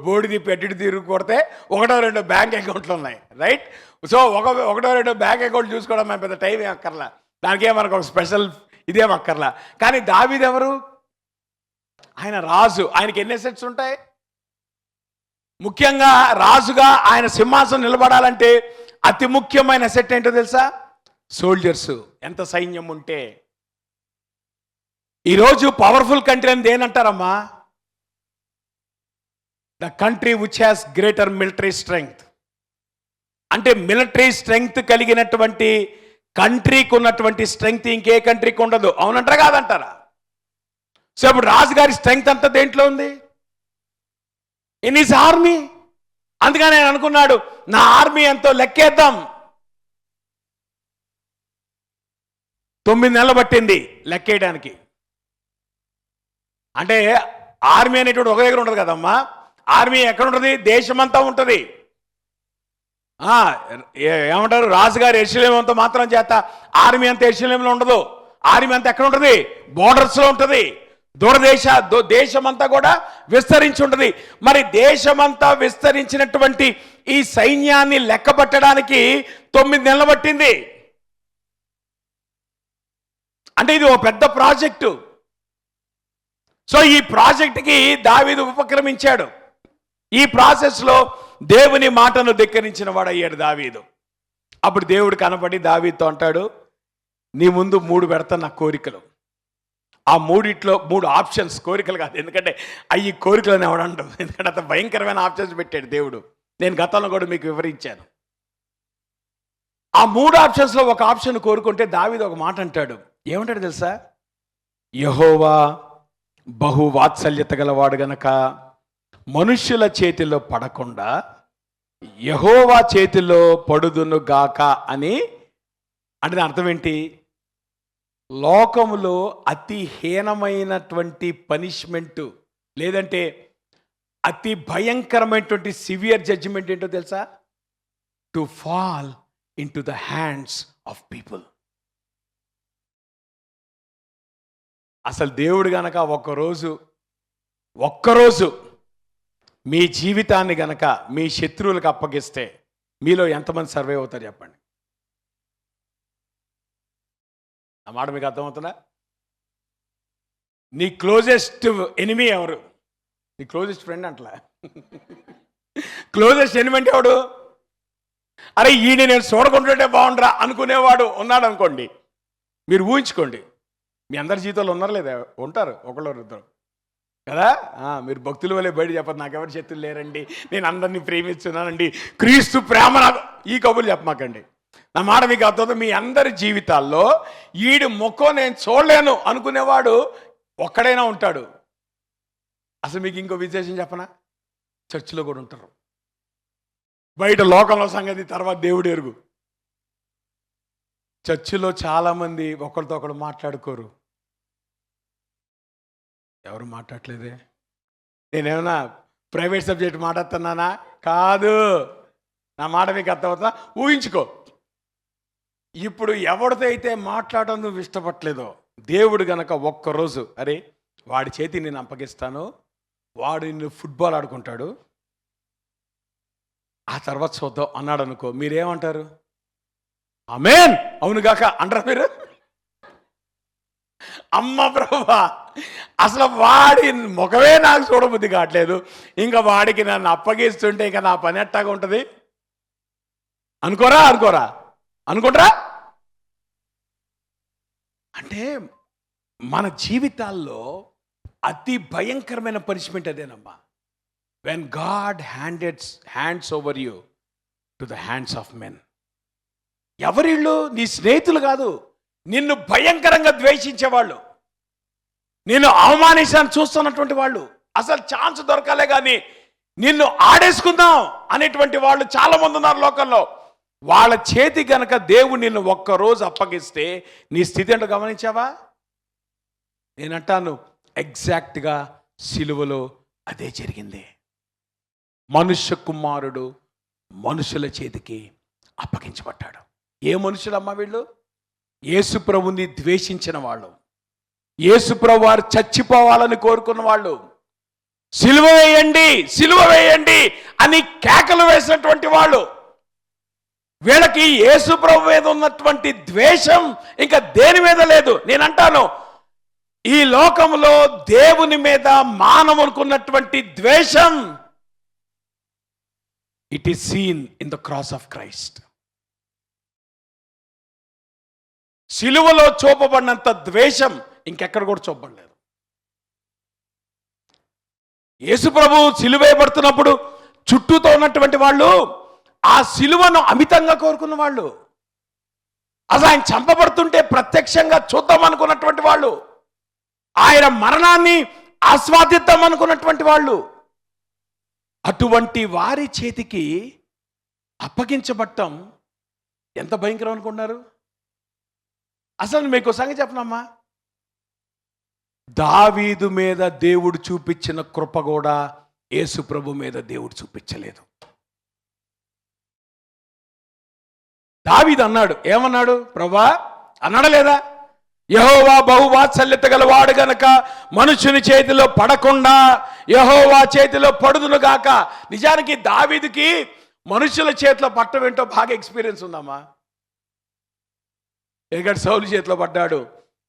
బోడిది పెట్టిడి తిరిగి కొడితే 1-2 బ్యాంక్ అకౌంట్లు ఉన్నాయి, రైట్? సో 1-2 బ్యాంక్ అకౌంట్ చూసుకోవడం మన పెద్ద టైం ఏం అక్కర్లా, దానికే మనకు ఒక స్పెషల్ ఇదేం అక్కర్లా. కానీ దావీదు ఎవరు? ఆయన రాజు. ఆయనకి ఎన్ని ఎసెట్స్ ఉంటాయి? ముఖ్యంగా రాజుగా ఆయన సింహాసనం నిలబడాలంటే అతి ముఖ్యమైన ఎసెట్ ఏంటో తెలుసా? సోల్జర్స్. ఎంత సైన్యం ఉంటే. ఈరోజు పవర్ఫుల్ కంట్రీ అని దేనంటారమ్మా? The country which has greater military strength. అంటే మిలిటరీ స్ట్రెంగ్త్ కలిగినటువంటి కంట్రీకి ఉన్నటువంటి స్ట్రెంగ్త్ ఇంకే కంట్రీకి ఉండదు. అవునంటారా కాదంటారా? సో ఇప్పుడు రాజుగారి స్ట్రెంగ్త్ అంతా దేంట్లో ఉంది? In his army. అందుకని ఆయన అనుకున్నాడు, నా ఆర్మీ ఎంతో లెక్కేద్దాం. 9 నెలలు పట్టింది లెక్కేయడానికి. అంటే ఆర్మీ అనేటువంటి ఒక దగ్గర ఉండదు కదమ్మా. ఆర్మీ ఎక్కడ ఉంటుంది? దేశమంతా ఉంటుంది. ఆ, ఏమంటారు, రాజుగారు యెరూషలేముతో మాత్రం చేత ఆర్మీ అంతా యెరూషలేములో ఉండదు. ఆర్మీ అంతా ఎక్కడ ఉంటుంది? బోర్డర్స్లో ఉంటుంది. దేశమంతా కూడా విస్తరించి ఉంటుంది. మరి దేశమంతా విస్తరించినటువంటి ఈ సైన్యాన్ని లెక్కపట్టడానికి 9 నెలలు పట్టింది. అంటే ఇది ఓ పెద్ద ప్రాజెక్టు. సో ఈ ప్రాజెక్టుకి దావీదు ఉపక్రమించాడు. ఈ ప్రాసెస్లో దేవుని మాటను ధిక్కరించిన వాడు అయ్యాడు దావీదు. అప్పుడు దేవుడు కనపడి దావీదుతో అంటాడు, నీ ముందు 3 పెడతా నా కోరికలు. ఆ 3 ఆప్షన్స్, కోరికలు కాదు, ఎందుకంటే అవి కోరికలు అని ఎవడంటాడు, ఎందుకంటే అంత భయంకరమైన ఆప్షన్స్ పెట్టాడు దేవుడు. నేను గతంలో కూడా మీకు వివరించాను. ఆ 3 ఆప్షన్స్లో ఒక ఆప్షన్ కోరుకుంటే దావీదు ఒక మాట అంటాడు. ఏమంటాడు తెలుసా? యెహోవా బహు వాత్సల్యత గలవాడు గనక మనుష్యుల చేతిలో పడకుండా యెహోవా చేతిలో పడుదును గాక అని. అంటే అర్థం ఏంటి? లోకములో అతి హీనమైనటువంటి పనిష్మెంటు, లేదంటే అతి భయంకరమైనటువంటి సివియర్ జడ్జిమెంట్ ఏంటో తెలుసా? To fall in to the hands of people. అసలు దేవుడు గనక ఒక్కరోజు మీ జీవితాన్ని గనక మీ శత్రువులకు అప్పగిస్తే మీలో ఎంతమంది సర్వే అవుతారు చెప్పండి? ఆ మాట మీకు అర్థమవుతుందా? నీ క్లోజెస్ట్ ఎనిమీ ఎవరు? నీ క్లోజెస్ట్ ఫ్రెండ్ అంటలా, క్లోజెస్ట్ ఎనిమీ అంటే ఎవడు? అరే ఈయన నేను చూడకుంటుంటే బాగుండరా అనుకునేవాడు ఉన్నాడు అనుకోండి. మీరు ఊహించుకోండి, మీ అందరి జీవితంలో ఉన్నారు లేదా? ఉంటారు, ఒకళ్ళు ఇద్దరు కదా. మీరు భక్తుల వల్లే బయట చెప్పదు, నాకెవరు శత్రులు లేరండి, నేను అందరినీ ప్రేమిస్తున్నానండి, క్రీస్తు ప్రేమ నాకు, ఈ కబుర్లు చెప్పమాకండి. నా మాట మీకు అర్థం. మీ అందరి జీవితాల్లో ఈడు ముఖం నేను చూడలేను అనుకునేవాడు ఒక్కడైనా ఉంటాడు. అసలు మీకు ఇంకో విశేషం చెప్పనా? చర్చిలో కూడా ఉంటారు. బయట లోకంలో సంగతి తర్వాత దేవుడు ఎరుగు. చర్చిలో చాలామంది ఒకరితో ఒకరు మాట్లాడుకోరు. ఎవరు మాట్లాడలేదే? నేనేమన్నా ప్రైవేట్ సబ్జెక్ట్ మాట్లాడుతున్నానా? కాదు. నా మాట మీకు అర్థమవుతుందా? ఊహించుకో. ఇప్పుడు ఎవరితో అయితే మాట్లాడడం నువ్వు ఇష్టపడలేదో, దేవుడు గనక ఒక్కరోజు అరే వాడి చేతి నేను అప్పగిస్తాను, వాడు నిన్ను ఫుట్బాల్ ఆడుకుంటాడు, ఆ తర్వాత చూద్దాం అన్నాడు అనుకో, మీరేమంటారు? ఆమేన్, అవునుగాక అంటారా మీరు? అమ్మ ప్రభువా, అసలు వాడి ముఖమే నాకు చూడబుద్ధి కావట్లేదు, ఇంకా వాడికి నన్ను అప్పగిస్తుంటే ఇంకా నా పని ఎట్టాగా ఉంటుంది అనుకుంటారా? అంటే మన జీవితాల్లో అతి భయంకరమైన పనిష్మెంట్ అదేనమ్మా. When God hands over you to the hands of men. ఎవరిళ్ళు? నీ స్నేహితులు కాదు, నిన్ను భయంకరంగా ద్వేషించేవాళ్ళు, నిన్ను అవమానించాలని చూస్తున్నటువంటి వాళ్ళు, అసలు ఛాన్స్ దొరకాలే కానీ నిన్ను ఆడేసుకుందాం అనేటువంటి వాళ్ళు చాలా మంది ఉన్నారు లోకంలో. వాళ్ళ చేతి గనక దేవుడు నిన్ను ఒక్కరోజు అప్పగిస్తే నీ స్థితి ఏంటో గమనించావా? నేనంటాను ఎగ్జాక్ట్గా సిలువలో అదే జరిగింది. మనుష్య కుమారుడు మనుషుల చేతికి అప్పగించబడ్డాడు. ఏ మనుషులమ్మా వీళ్ళు? యేసు ప్రభుని ద్వేషించిన వాళ్ళు, యేసు ప్రభు వారు చచ్చిపోవాలని కోరుకున్న వాళ్ళు, సిలువ వేయండి అని కేకలు వేసినటువంటి వాళ్ళు. వీళ్ళకి యేసు ప్రభు మీద ఉన్నటువంటి ద్వేషం ఇంకా దేని మీద లేదు. నేనంటాను ఈ లోకంలో దేవుని మీద మానవునుకున్నటువంటి ద్వేషం it is seen in the cross of Christ. సిలువలో చూపబడినంత ద్వేషం ఇంకెక్కడ కూడా చూపబడలేదు. యేసు ప్రభు సిలువేయబడుతున్నప్పుడు చుట్టూతో ఉన్నటువంటి వాళ్ళు ఆ సిలువను అమితంగా కోరుకున్న వాళ్ళు, అసలు ఆయన చంపబడుతుంటే ప్రత్యక్షంగా చూద్దాం అనుకున్నటువంటి వాళ్ళు, ఆయన మరణాన్ని ఆస్వాదిద్దాం అనుకున్నటువంటి వాళ్ళు, అటువంటి వారి చేతికి అప్పగించబడటం ఎంత భయంకరం అనుకున్నారు? అసలు మీకు సంగతి చెప్పనమ్మా, దావీదు మీద దేవుడు చూపించిన కృప కూడా యేసు ప్రభు మీద దేవుడు చూపించలేదు. దావీదు అన్నాడు, ఏమన్నాడు? ప్రభా అన్నాడా లేదా? యెహోవా బహువాత్సల్యత గలవాడు గనక మనుషుని చేతిలో పడకుండా యెహోవా చేతిలో పడుదును గాక. నిజానికి దావీదుకి మనుషుల చేతిలో పట్టడం ఏంటో బాగా ఎక్స్పీరియన్స్ ఉందమ్మా. ఎందుకంటే సౌలు చేతిలో పడ్డాడు.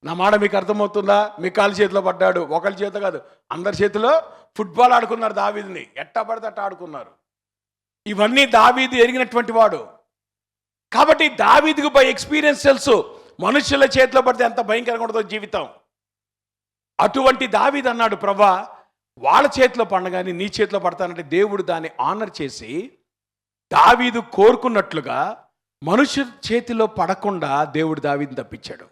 నా మాట మీకు అర్థమవుతుందా? మికాల చేతిలో పడ్డాడు. ఒకరి చేతిలో కాదు, అందరి చేతిలో ఫుట్బాల్ ఆడుకున్నారు దావీదుని. ఎట్టా పడితే అట్ట ఆడుకున్నారు. ఇవన్నీ దావీదు ఎరిగినటువంటి వాడు. కాబట్టి దావీదుకు బై ఎక్స్పీరియన్స్ తెలుసు మనుషుల చేతిలో పడితే ఎంత భయంకరంగా ఉంటుందో జీవితం. అటువంటి దావీదు అన్నాడు, ప్రభా వాళ్ళ చేతిలో పండగాని నీ చేతిలో పడతానంటే దేవుడు దాన్ని ఆనర్ చేసి దావీదు కోరుకున్నట్లుగా మనుషుల చేతిలో పడకుండా దేవుడు దావీదుని తప్పించాడు.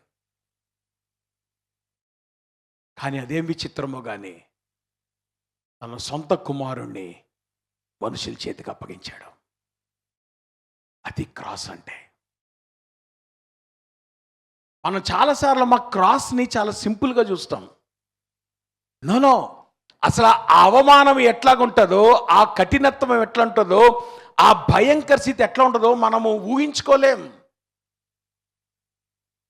కానీ అదేం విచిత్రమో కానీ తన సొంత కుమారుణ్ణి మనుషుల చేతికి అప్పగించాడు. అది క్రాస్ అంటే. మనం చాలాసార్లు మా క్రాస్ని చాలా సింపుల్గా చూస్తాం. నో, అసలు ఆ అవమానం ఎట్లాగుంటుందో, ఆ కఠినత్వం ఎట్లా ఉంటుందో, ఆ భయంకర స్థితి ఎట్లా ఉంటుందో మనము ఊహించుకోలేం.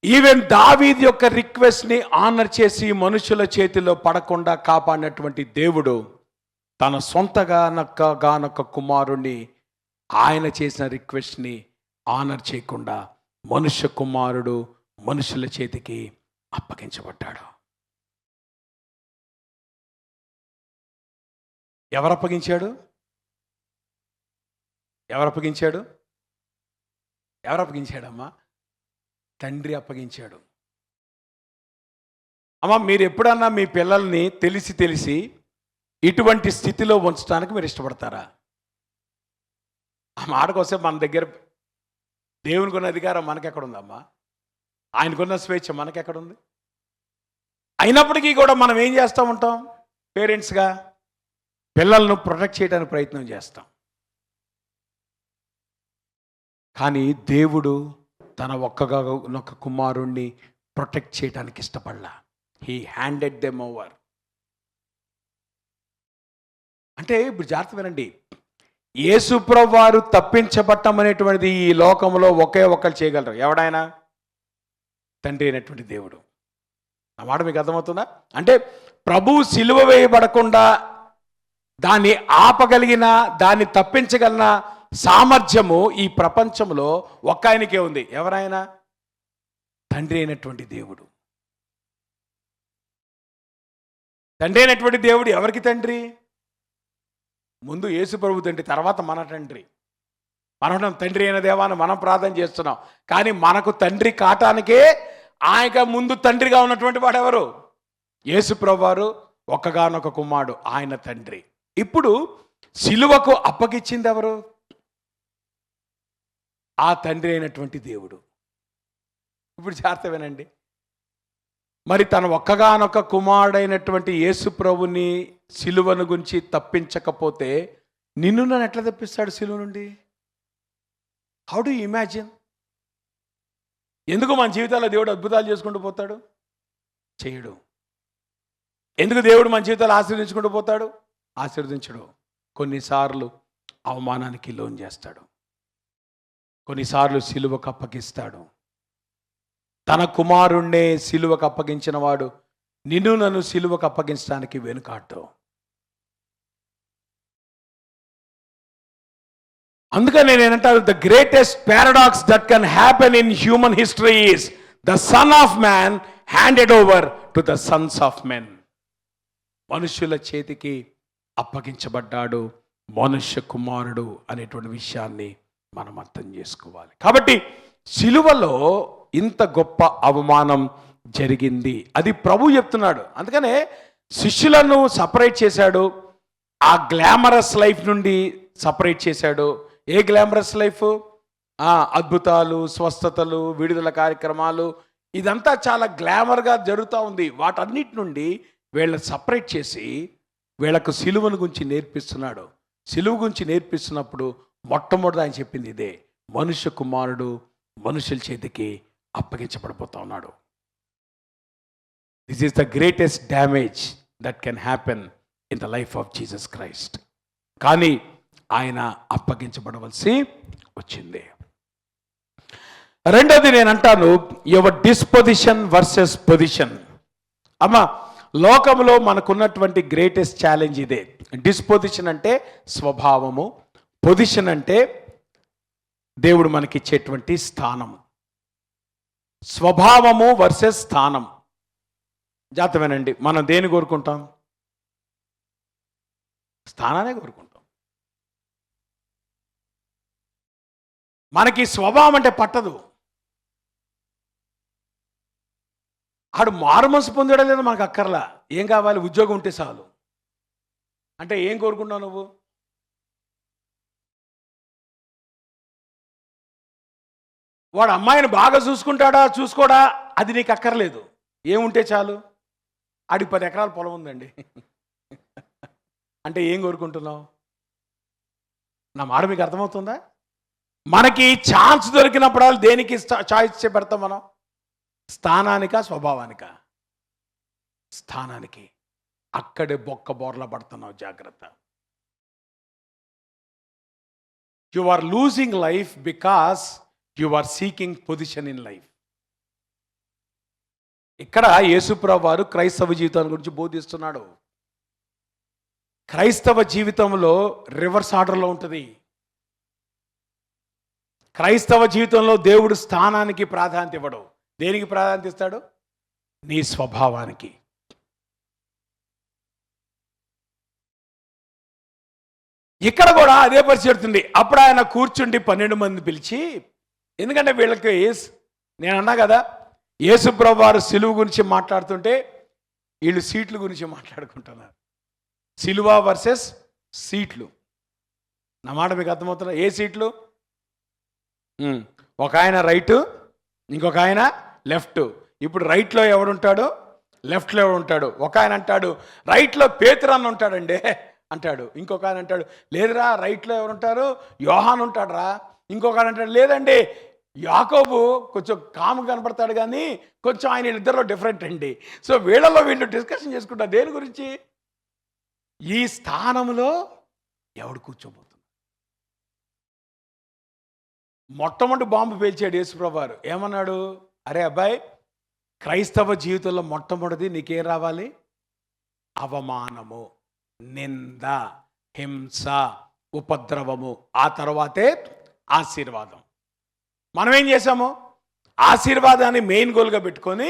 ఈవెన్ దావీదు యొక్క రిక్వెస్ట్ని ఆనర్ చేసి మనుషుల చేతిలో పడకుండా కాపాడినటువంటి దేవుడు తన సొంతగానొక్క కుమారుణ్ణి ఆయన చేసిన రిక్వెస్ట్ని ఆనర్ చేయకుండా మనుష్య కుమారుడు మనుషుల చేతికి అప్పగించబడ్డాడు. ఎవరు అప్పగించాడు? ఎవరు అప్పగించాడు? ఎవరు అప్పగించాడమ్మా? తండ్రి అప్పగించాడు. అమ్మా, మీరు ఎప్పుడన్నా మీ పిల్లల్ని తెలిసి ఇటువంటి స్థితిలో ఉంచడానికి మీరు ఇష్టపడతారా? ఆ మాటకొస్తే మన దగ్గర దేవునికి ఉన్న అధికారం మనకెక్కడుందమ్మా? ఆయనకున్న స్వేచ్ఛ మనకెక్కడుంది? అయినప్పటికీ కూడా మనం ఏం చేస్తూ ఉంటాం? పేరెంట్స్గా పిల్లలను ప్రొటెక్ట్ చేయడానికి ప్రయత్నం చేస్తాం. కానీ దేవుడు తన ఒక్క కుమారుణ్ణి ప్రొటెక్ట్ చేయడానికి ఇష్టపడలా. He handed them over. అంటే ఇప్పుడు జాగ్రత్త వినండి, యేసుప్రభువు వారు తప్పించబట్టం అనేటువంటిది ఈ లోకంలో ఒకే ఒక్కరు చేయగలరు. ఎవడైనా? తండ్రి అయినటువంటి దేవుడు. ఆ మాట మీకు అర్థమవుతుందా? అంటే ప్రభువు సిలువ వేయబడకుండా దాన్ని ఆపగలిగిన, దాన్ని తప్పించగలిగిన సామర్థ్యము ఈ ప్రపంచంలో ఒక్క ఆయనకే ఉంది. ఎవరైనా? తండ్రి అయినటువంటి దేవుడు. తండ్రి అయినటువంటి దేవుడు ఎవరికి తండ్రి? ముందు యేసు ప్రభు తండ్రి, తర్వాత మన తండ్రి. మనం తండ్రి అయిన దేవాన్ని మనం ప్రార్థన చేస్తున్నాం. కానీ మనకు తండ్రి కాటానికే ఆయన ముందు తండ్రిగా ఉన్నటువంటి వాడు ఎవరు? యేసు ప్రభు వారు ఒక్కగానొక్క కుమారుడు, ఆయన తండ్రి. ఇప్పుడు సిలువకు అప్పగించింది ఎవరు? ఆ తండ్రి అయినటువంటి దేవుడు. ఇప్పుడు జాగ్రత్త వినండి, మరి తన ఒక్కగానొక్క కుమారుడైనటువంటి యేసు ప్రభుని సిలువను గురించి తప్పించకపోతే నిన్ను నన్ను ఎట్లా తప్పిస్తాడు సిలువ నుండి? How do you imagine? ఎందుకు మన జీవితాల్లో దేవుడు అద్భుతాలు చేసుకుంటూ పోతాడు? చేయడు. ఎందుకు దేవుడు మన జీవితాలు ఆశీర్వదించుకుంటూ పోతాడు? ఆశీర్వదించడు. కొన్నిసార్లు అవమానానికి లోన్ చేస్తాడు, కొన్నిసార్లు సిలువకు అప్పగిస్తాడు. తన కుమారుణ్ణే సిలువకు అప్పగించిన వాడు నిన్ను నన్ను సిలువకు అప్పగించడానికి వెనుకాడు. అందుకని నేనంటాను, the greatest paradox that can happen in human history is the son of man handed over to the Sons of men. మనుషుల చేతికి అప్పగించబడ్డాడు మనుష్య కుమారుడు అనేటువంటి విషయాన్ని మనం అర్థం చేసుకోవాలి. కాబట్టి సిలువలో ఇంత గొప్ప అవమానం జరిగింది, అది ప్రభు చెప్తున్నాడు. అందుకనే శిష్యులను సపరేట్ చేశాడు, ఆ గ్లామరస్ లైఫ్ నుండి సపరేట్ చేశాడు. ఏ గ్లామరస్ లైఫ్? అద్భుతాలు, స్వస్థతలు, విడుదల కార్యక్రమాలు, ఇదంతా చాలా గ్లామర్గా జరుగుతూ ఉంది. వాటన్నిటి నుండి వీళ్ళని సపరేట్ చేసి వీళ్ళకు సిలువను గురించి నేర్పిస్తున్నాడు. సిలువ గురించి నేర్పిస్తున్నప్పుడు మొట్టమొదటి ఆయన చెప్పింది ఇదే, మనుష్య కుమారుడు మనుషుల చేతికి అప్పగించబడిపోతా ఉన్నాడు. This is the greatest damage that can happen in the life of Jesus Christ. కానీ ఆయన అప్పగించబడవలసి వచ్చింది. రెండోది నేను అంటాను, యువర్ డిస్పొజిషన్ వర్సెస్ పొజిషన్. అమ్మా, లోకంలో మనకున్నటువంటి గ్రేటెస్ట్ ఛాలెంజ్ ఇదే. డిస్పొజిషన్ అంటే స్వభావము, పొజిషన్ అంటే దేవుడు మనకిచ్చేటువంటి స్థానము. స్వభావము వర్సెస్ స్థానం. జాతమేనండి, మనం దేని కోరుకుంటాం? స్థానాన్ని కోరుకుంటాం. మనకి స్వభావం అంటే పట్టదు. ఆడు మారుమనసు పొందడం లేదు, మనకు అక్కర్లా. ఏం కావాలి? ఉద్యోగం ఉంటే చాలు. అంటే ఏం కోరుకుంటావు నువ్వు? వాడు అమ్మాయిని బాగా చూసుకుంటాడా చూసుకోడా అది నీకు అక్కర్లేదు. ఏముంటే చాలు. ఆడికి 10 ఎకరాల పొలం ఉందండి అంటే ఏం కోరుకుంటున్నావు? నా మాట మీకు అర్థమవుతుందా? మనకి ఛాన్స్ దొరికినప్పుడు దేనికి చాయిస్ పెడతాం మనం? స్థానానికా స్వభావానికా? స్థానానికి. అక్కడే బొక్క బోర్లా పడుతున్నావు, జాగ్రత్త. You are losing life because you are seeking position in life. ఇక్కడ యేసుప్రభువు వారు క్రైస్తవ జీవితాన్ని గురించి బోధిస్తున్నాడు. క్రైస్తవ జీవితంలో రివర్స్ ఆర్డర్లో ఉంటుంది. క్రైస్తవ జీవితంలో దేవుడు స్థానానికి ప్రాధాన్యత ఇవ్వడు. దేనికి ప్రాధాన్యత ఇస్తాడు? నీ స్వభావానికి. ఇక్కడ కూడా అదే పరిస్థితి. అప్పుడు ఆయన కూర్చుండి 12 మంది పిలిచి, ఎందుకంటే వీళ్ళకి నేను అన్నా కదా, యేసుప్రభువు వారు సిలువ గురించి మాట్లాడుతుంటే వీళ్ళు సీట్ల గురించి మాట్లాడుకుంటున్నారు. సిలువ వర్సెస్ సీట్లు. నా మాట మీకు అర్థమవుతున్నా? ఏ సీట్లు? ఒక ఆయన రైటు, ఇంకొక ఆయన లెఫ్ట్. ఇప్పుడు రైట్లో ఎవడుంటాడు, లెఫ్ట్లో ఎవడుంటాడు? ఒక ఆయన అంటాడు రైట్లో పేతురు అన్న ఉంటాడండి అంటాడు. ఇంకొక ఆయన అంటాడు లేదురా రైట్లో ఎవరుంటారు, యోహాన్ ఉంటాడు రా. ఇంకొక ఆయన అంటాడు లేదండి యాకోబు కొంచెం కాము కనపడతాడు కానీ కొంచెం ఆయన ఇద్దరిలో డిఫరెంట్ అండి. సో వీళ్ళలో వీళ్ళు డిస్కషన్ చేసుకుంటారు దేని గురించి? ఈ స్థానంలో ఎవడు కూర్చోబోతున్నారు. మొట్టమొదటి బాంబు పేల్చాడు యేసుప్రభువు వారు. ఏమన్నాడు? అరే అబ్బాయి, క్రైస్తవ జీవితంలో మొట్టమొదటిది నీకేం రావాలి? అవమానము, నింద, హింస, ఉపద్రవము. ఆ తర్వాతే ఆశీర్వాదం. మనం ఏం చేసాము? ఆశీర్వాదాన్ని మెయిన్ గోల్గా పెట్టుకొని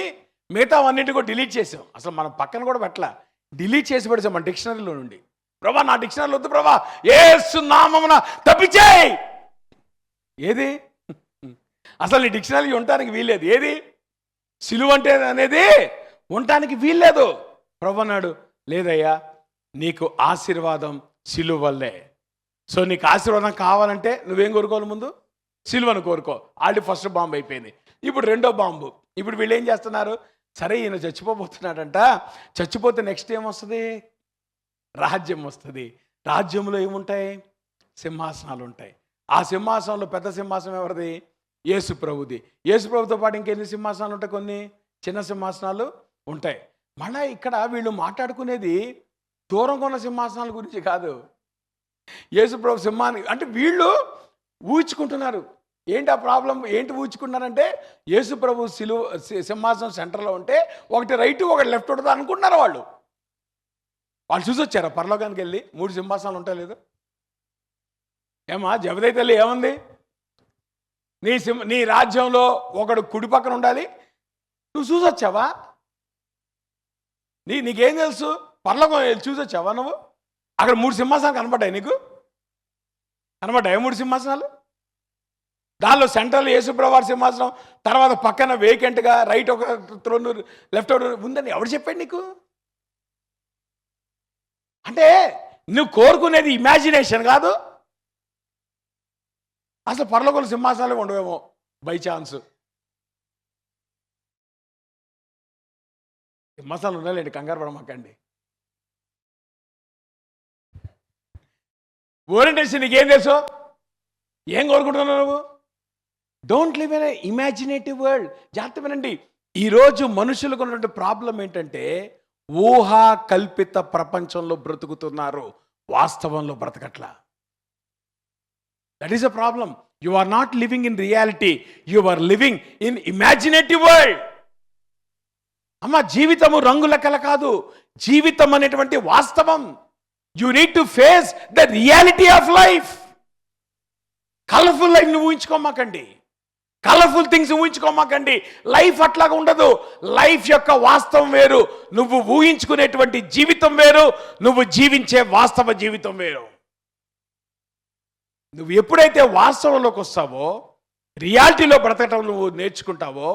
మిగతా అన్నింటి కూడా డిలీట్ చేసాం. అసలు మనం పక్కన కూడా పెట్టలా, డిలీట్ చేసి పడేసాం మన డిక్షనరీలో నుండి. ప్రభా నా డిక్షనరీలో వద్దు ప్రభా, యేసు నామమున తప్పించేయ్. ఏది? అసలు నీ డిక్షనరీ ఉండటానికి వీల్లేదు. ఏది? సిలువ అంటే అనేది ఉండటానికి వీల్లేదు. ప్రభు అన్నాడు లేదయ్యా, నీకు ఆశీర్వాదం సిలువ వల్లే. సో నీకు ఆశీర్వాదం కావాలంటే నువ్వేం కోరుకోవాలి? ముందు సిలువను కోరుకో. ఆల్రెడీ ఫస్ట్ బాంబు అయిపోయింది. ఇప్పుడు రెండో బాంబు. ఇప్పుడు వీళ్ళు ఏం చేస్తున్నారు? సరే ఈయన చచ్చిపోబోతున్నాడంట, చచ్చిపోతే నెక్స్ట్ ఏమొస్తుంది? రాజ్యం వస్తుంది. రాజ్యంలో ఏముంటాయి? సింహాసనాలు ఉంటాయి. ఆ సింహాసనంలో పెద్ద సింహాసనం ఎవరిది? యేసు ప్రభుది. యేసు ప్రభుతో పాటు ఇంకెన్ని సింహాసనాలు ఉంటాయి? కొన్ని చిన్న సింహాసనాలు ఉంటాయి. మళ్ళీ ఇక్కడ వీళ్ళు మాట్లాడుకునేది దూరంగా ఉన్న సింహాసనాల గురించి కాదు. యేసు ప్రభు సింహాన్ని అంటే వీళ్ళు ఊహించుకుంటున్నారు. ఏంటి ఆ ప్రాబ్లం? ఏంటి ఊహించుకుంటున్నారంటే యేసు ప్రభు సింహాసనం సెంటర్లో ఉంటే ఒకటి రైట్ ఒకటి లెఫ్ట్ ఉంటుంది అనుకుంటున్నారు వాళ్ళు. వాళ్ళు చూసి వచ్చారా పరలోకానికి వెళ్ళి 3 సింహాసనాలు ఉంటాయి లేదు? ఏమా జబదయి తల్లి ఏముంది? నీ రాజ్యంలో ఒకడు కుడి పక్కన ఉండాలి. నువ్వు చూసి వచ్చావా? నీకేం తెలుసు? పరలోకం చూసి వచ్చావా నువ్వు? అక్కడ 3 సింహాసనాలు కనపడ్డాయి నీకు? కనపడ్డాయి 3 సింహాసనాలు? దానిలో సెంట్రల్ యేసుప్రభువు వారి సింహాసనం, తర్వాత పక్కన వేకెంట్గా రైట్ ఒక త్రోన్ లెఫ్ట్ ఉందని ఎవడు చెప్పాడు నీకు? అంటే నువ్వు కోరుకునేది ఇమాజినేషన్ కాదు. అసలు పరలోకంలో సింహాసనాలు ఉండవేమో బై ఛాన్స్. సింహాసనాలు ఉన్నాయండి, కంగారు పడమాకండి. ఓరియంటేషన్ నీకేం తెలుసు? ఏం కోరుకుంటున్నావు నువ్వు? Don't live in imaginative world. జాగ్రత్త వినండి. ఈరోజు మనుషులకు ఉన్నటువంటి ప్రాబ్లం ఏంటంటే ఊహా కల్పిత ప్రపంచంలో బ్రతుకుతున్నారు, వాస్తవంలో బ్రతకట్లా. That is a problem. You are not living in reality, you are living in imaginative world. అమ్మ, జీవితము రంగుల కల కాదు, జీవితం అనేటువంటి వాస్తవం. You need to face the reality of life. Colourful life నువ్వు ఊహించుకోమాకండి, కలర్ఫుల్ థింగ్స్ ఊహించుకోమాకండి. లైఫ్ అట్లాగా ఉండదు. లైఫ్ యొక్క వాస్తవం వేరు, నువ్వు ఊహించుకునేటువంటి జీవితం వేరు, నువ్వు జీవించే వాస్తవ జీవితం వేరు. నువ్వు ఎప్పుడైతే వాస్తవంలోకి వస్తావో, రియాలిటీలో బ్రతకటం నువ్వు నేర్చుకుంటావో,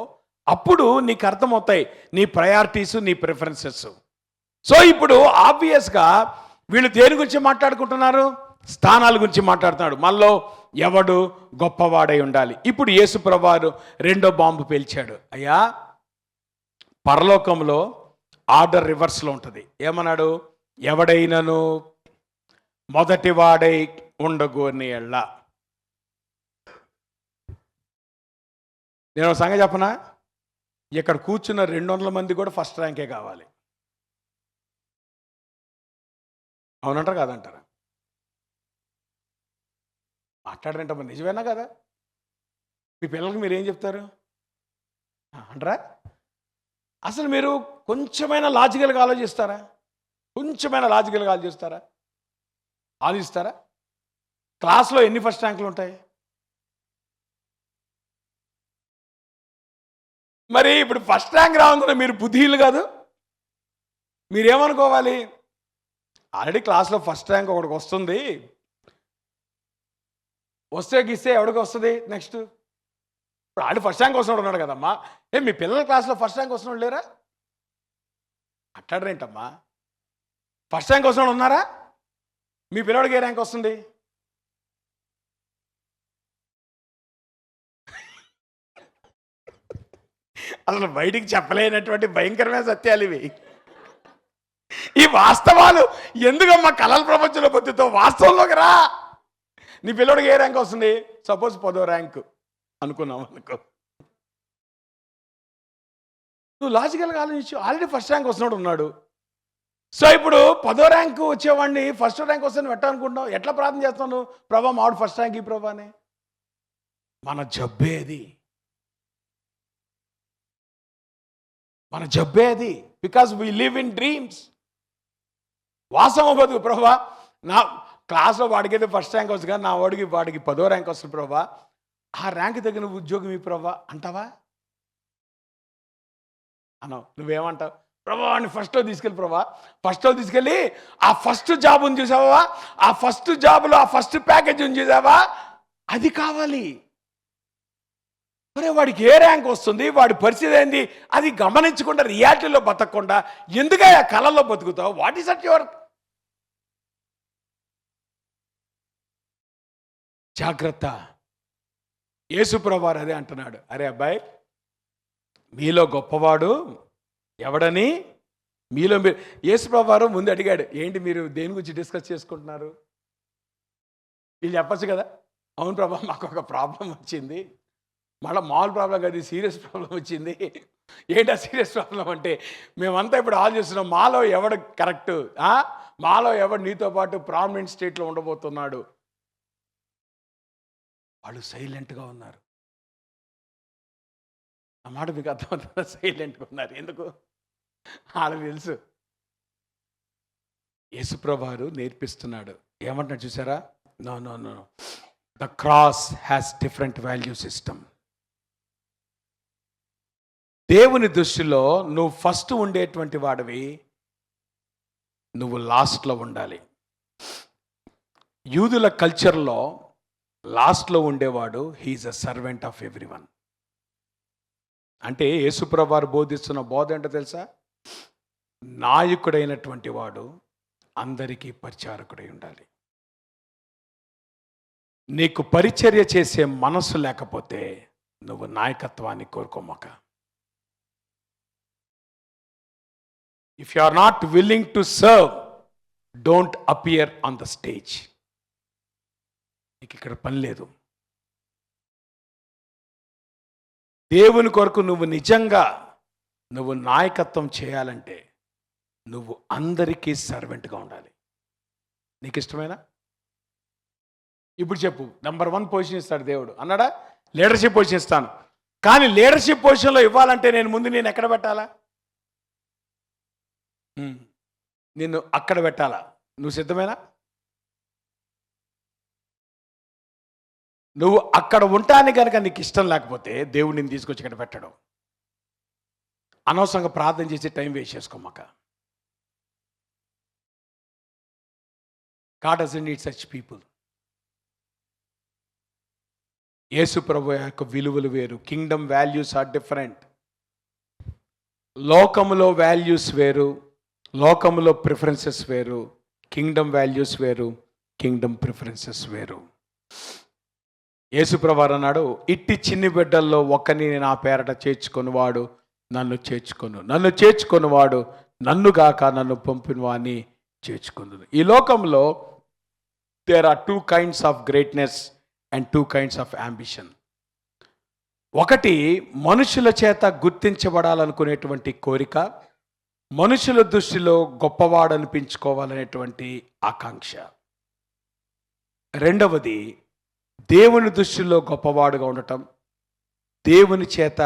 అప్పుడు నీకు అర్థమవుతాయి నీ ప్రయారిటీస్, నీ ప్రిఫరెన్సెస్. సో ఇప్పుడు ఆబ్వియస్గా వీళ్ళు దేని గురించి మాట్లాడుకుంటున్నారు? స్థానాల గురించి మాట్లాడుతున్నాడు. మనలో ఎవడు గొప్పవాడై ఉండాలి. ఇప్పుడు యేసుప్రభువారు రెండో బాంబు పేల్చాడు. అయ్యా, పరలోకంలో ఆర్డర్ రివర్స్లో ఉంటుంది. ఏమన్నాడు? ఎవడైనను మొదటివాడై ఉండగోని ఎళ్ళ. నేను ఒక సంగతి చెప్పనా? ఇక్కడ కూర్చున్న 200 మంది కూడా ఫస్ట్ ర్యాంకే కావాలి. అవునంటారా కాదంటారా? మాట్లాడరంటమ్మా, నిజమేనా కదా? మీ పిల్లలకి మీరు ఏం చెప్తారు అంటారా? అసలు మీరు కొంచెమైనా లాజికల్గా ఆలోచిస్తారా? కొంచెమైనా లాజికల్గా ఆలోచిస్తారా? క్లాస్లో ఎన్ని ఫస్ట్ ర్యాంకులు ఉంటాయి? మరి ఇప్పుడు ఫస్ట్ ర్యాంక్ రావాలనుకున్న మీరు బుద్ధిలు కాదు. మీరేమనుకోవాలి? ఆల్రెడీ క్లాస్లో ఫస్ట్ ర్యాంక్ ఒకటికి వస్తుంది, వస్తే గిస్తే ఎవడికి వస్తుంది నెక్స్ట్? ఇప్పుడు ఆల్రెడీ ఫస్ట్ ర్యాంక్ వస్తున్నాడు ఉన్నాడు కదమ్మా. మీ పిల్లల క్లాస్లో ఫస్ట్ ర్యాంక్ వస్తున్నాడు లేరా? అట్టాడరేంటమ్మా? ఫస్ట్ ర్యాంక్ వస్తున్నాడు ఉన్నారా? మీ పిల్లడికి ఏ ర్యాంక్ వస్తుంది? అసలు బయటికి చెప్పలేనటువంటి భయంకరమైన సత్యాలు ఇవి. ఈ వాస్తవాలు ఎందుకమ్మా కళల ప్రపంచంలో బతుకుతో? వాస్తవంలోకి రా. నీ పిల్లడికి ఏ ర్యాంక్ వస్తుంది? సపోజ్ 10వ ర్యాంకు అనుకున్నావు అనుకో. నువ్వు లాజికల్గా ఆలోచించు. ఆల్రెడీ ఫస్ట్ ర్యాంక్ వస్తున్నాడు ఉన్నాడు. సో ఇప్పుడు 10వ ర్యాంకు వచ్చేవాడిని ఫస్ట్ ర్యాంక్ వస్తే నువ్వు ఎట్లా అనుకుంటున్నావు? ఎట్లా ప్రార్థన చేస్తావు నువ్వు? ప్రభా మావాడు ఫస్ట్ ర్యాంక్ ఈ ప్రభా అని. మన జబ్బేది, because we live in dreams. వాస్తవం బతుకు. ప్రభా నా క్లాస్లో వాడికైతే ఫస్ట్ ర్యాంక్ వస్తుంది కానీ నా వాడికి 10వ ర్యాంక్ వస్తుంది ప్రభా, ఆ ర్యాంక్ తగిన ఉద్యోగం ఈ ప్రభా అంటావా? అన్నావు. నువ్వేమంటావు? ప్రభా వాడిని ఫస్ట్లో తీసుకెళ్ళి ప్రభా, ఫస్ట్లో తీసుకెళ్ళి ఆ ఫస్ట్ జాబ్ ఉంది చూసావా, ఆ ఫస్ట్ జాబ్లో ఆ ఫస్ట్ ప్యాకేజ్ ఉంది చూసావా, అది కావాలి. మరి వాడికి ఏ ర్యాంక్ వస్తుంది, వాడి పరిస్థితి ఏంది, అది గమనించకుండా రియాలిటీలో బతకకుండా ఎందుకయ్యా కళల్లో బతుకుతావు? What is at your? జాగ్రత్త. యేసుప్రభువారు అదే అంటున్నాడు. అరే అబ్బాయి, మీలో గొప్పవాడు ఎవడని మీలో యేసుప్రభువారు ముందు అడిగాడు, ఏంటి మీరు దేని గురించి డిస్కస్ చేసుకుంటున్నారు? వీళ్ళు చెప్పచ్చు కదా, అవును ప్రభా మాకు ఒక ప్రాబ్లం వచ్చింది, మళ్ళీ మామూలు ప్రాబ్లం కాదు, సీరియస్ ప్రాబ్లం వచ్చింది. ఏంటా సీరియస్ ప్రాబ్లం అంటే, మేమంతా ఇప్పుడు ఆలోచిస్తున్నాం మాలో ఎవడు కరెక్ట్, మాలో ఎవడు నీతో పాటు ప్రామినెంట్ స్టేట్లో ఉండబోతున్నాడు. వాళ్ళు సైలెంట్గా ఉన్నారు. ఆ మాట మీకు అర్థమవుతుందా? సైలెంట్గా ఉన్నారు. ఎందుకు? వాళ్ళకి తెలుసు. యేసుప్రభువారు నేర్పిస్తున్నాడు. ఏమంటున్నాడు చూసారా? No no no, the cross has different value system. దేవుని దృష్టిలో నువ్వు ఫస్ట్ ఉండేటువంటి వాడివి, నువ్వు లాస్ట్లో ఉండాలి. యూదుల కల్చర్లో లాస్ట్లో ఉండేవాడు he is a servant of everyone. అంటే యేసుప్రభువారు బోధిస్తున్న బోధ ఏంటో తెలుసా? నాయకుడైనటువంటి వాడు అందరికీ పరిచారకుడై ఉండాలి. నీకు పరిచర్య చేసే మనసు లేకపోతే నువ్వు నాయకత్వాన్ని కోరుకోమాక. If you are not willing to serve, don't appear on the stage. నీకు ఇక్కడ పని లేదు. దేవుని కొరకు నువ్వు నిజంగా నువ్వు నాయకత్వం చేయాలంటే నువ్వు అందరికీ సర్వెంట్గా ఉండాలి. నీకు ఇష్టమేనా? ఇప్పుడు చెప్పు, నెంబర్ 1 పొజిషన్ ఇస్తాడు దేవుడు అన్నాడా? లీడర్షిప్ పొజిషన్ ఇస్తాను. కానీ లీడర్షిప్ పొజిషన్లో ఇవ్వాలంటే నేను ఎక్కడ పెట్టాలా? నిన్ను అక్కడ పెట్టాలా? నువ్వు సిద్ధమేనా? నువ్వు అక్కడ ఉంటానికి కనుక నీకు ఇష్టం లేకపోతే దేవుడు నిన్ను తీసుకొచ్చి ఇక్కడ పెట్టడం. అనవసరంగా ప్రార్థన చేసి టైం వేస్ట్ చేసుకోమాక. God doesn't need such people. యేసు ప్రభు యొక్క విలువలు వేరు. Kingdom values are different. లోకములో వాల్యూస్ వేరు, లోకములో ప్రిఫరెన్సెస్ వేరు. కింగ్డమ్ వాల్యూస్ వేరు, కింగ్డమ్ ప్రిఫరెన్సెస్ వేరు. యేసు ప్రభు అన్నాడు, ఇట్టి చిన్ని బిడ్డల్లో ఒక్కని నా పేరట చేర్చుకొనివాడు నన్ను చేర్చుకొను, నన్ను చేర్చుకొనివాడు నన్ను గాక నన్ను పంపిన వాడిని చేర్చుకొను. ఈ లోకంలో there are 2 kinds of greatness and 2 kinds of ambition. ఒకటి మనుషుల చేత గుర్తించబడాలనుకునేటువంటి కోరిక, మనుషుల దృష్టిలో గొప్పవాడనిపించుకోవాలనేటువంటి ఆకాంక్ష. రెండవది దేవుని దృష్టిలో గొప్పవాడుగా ఉండటం, దేవుని చేత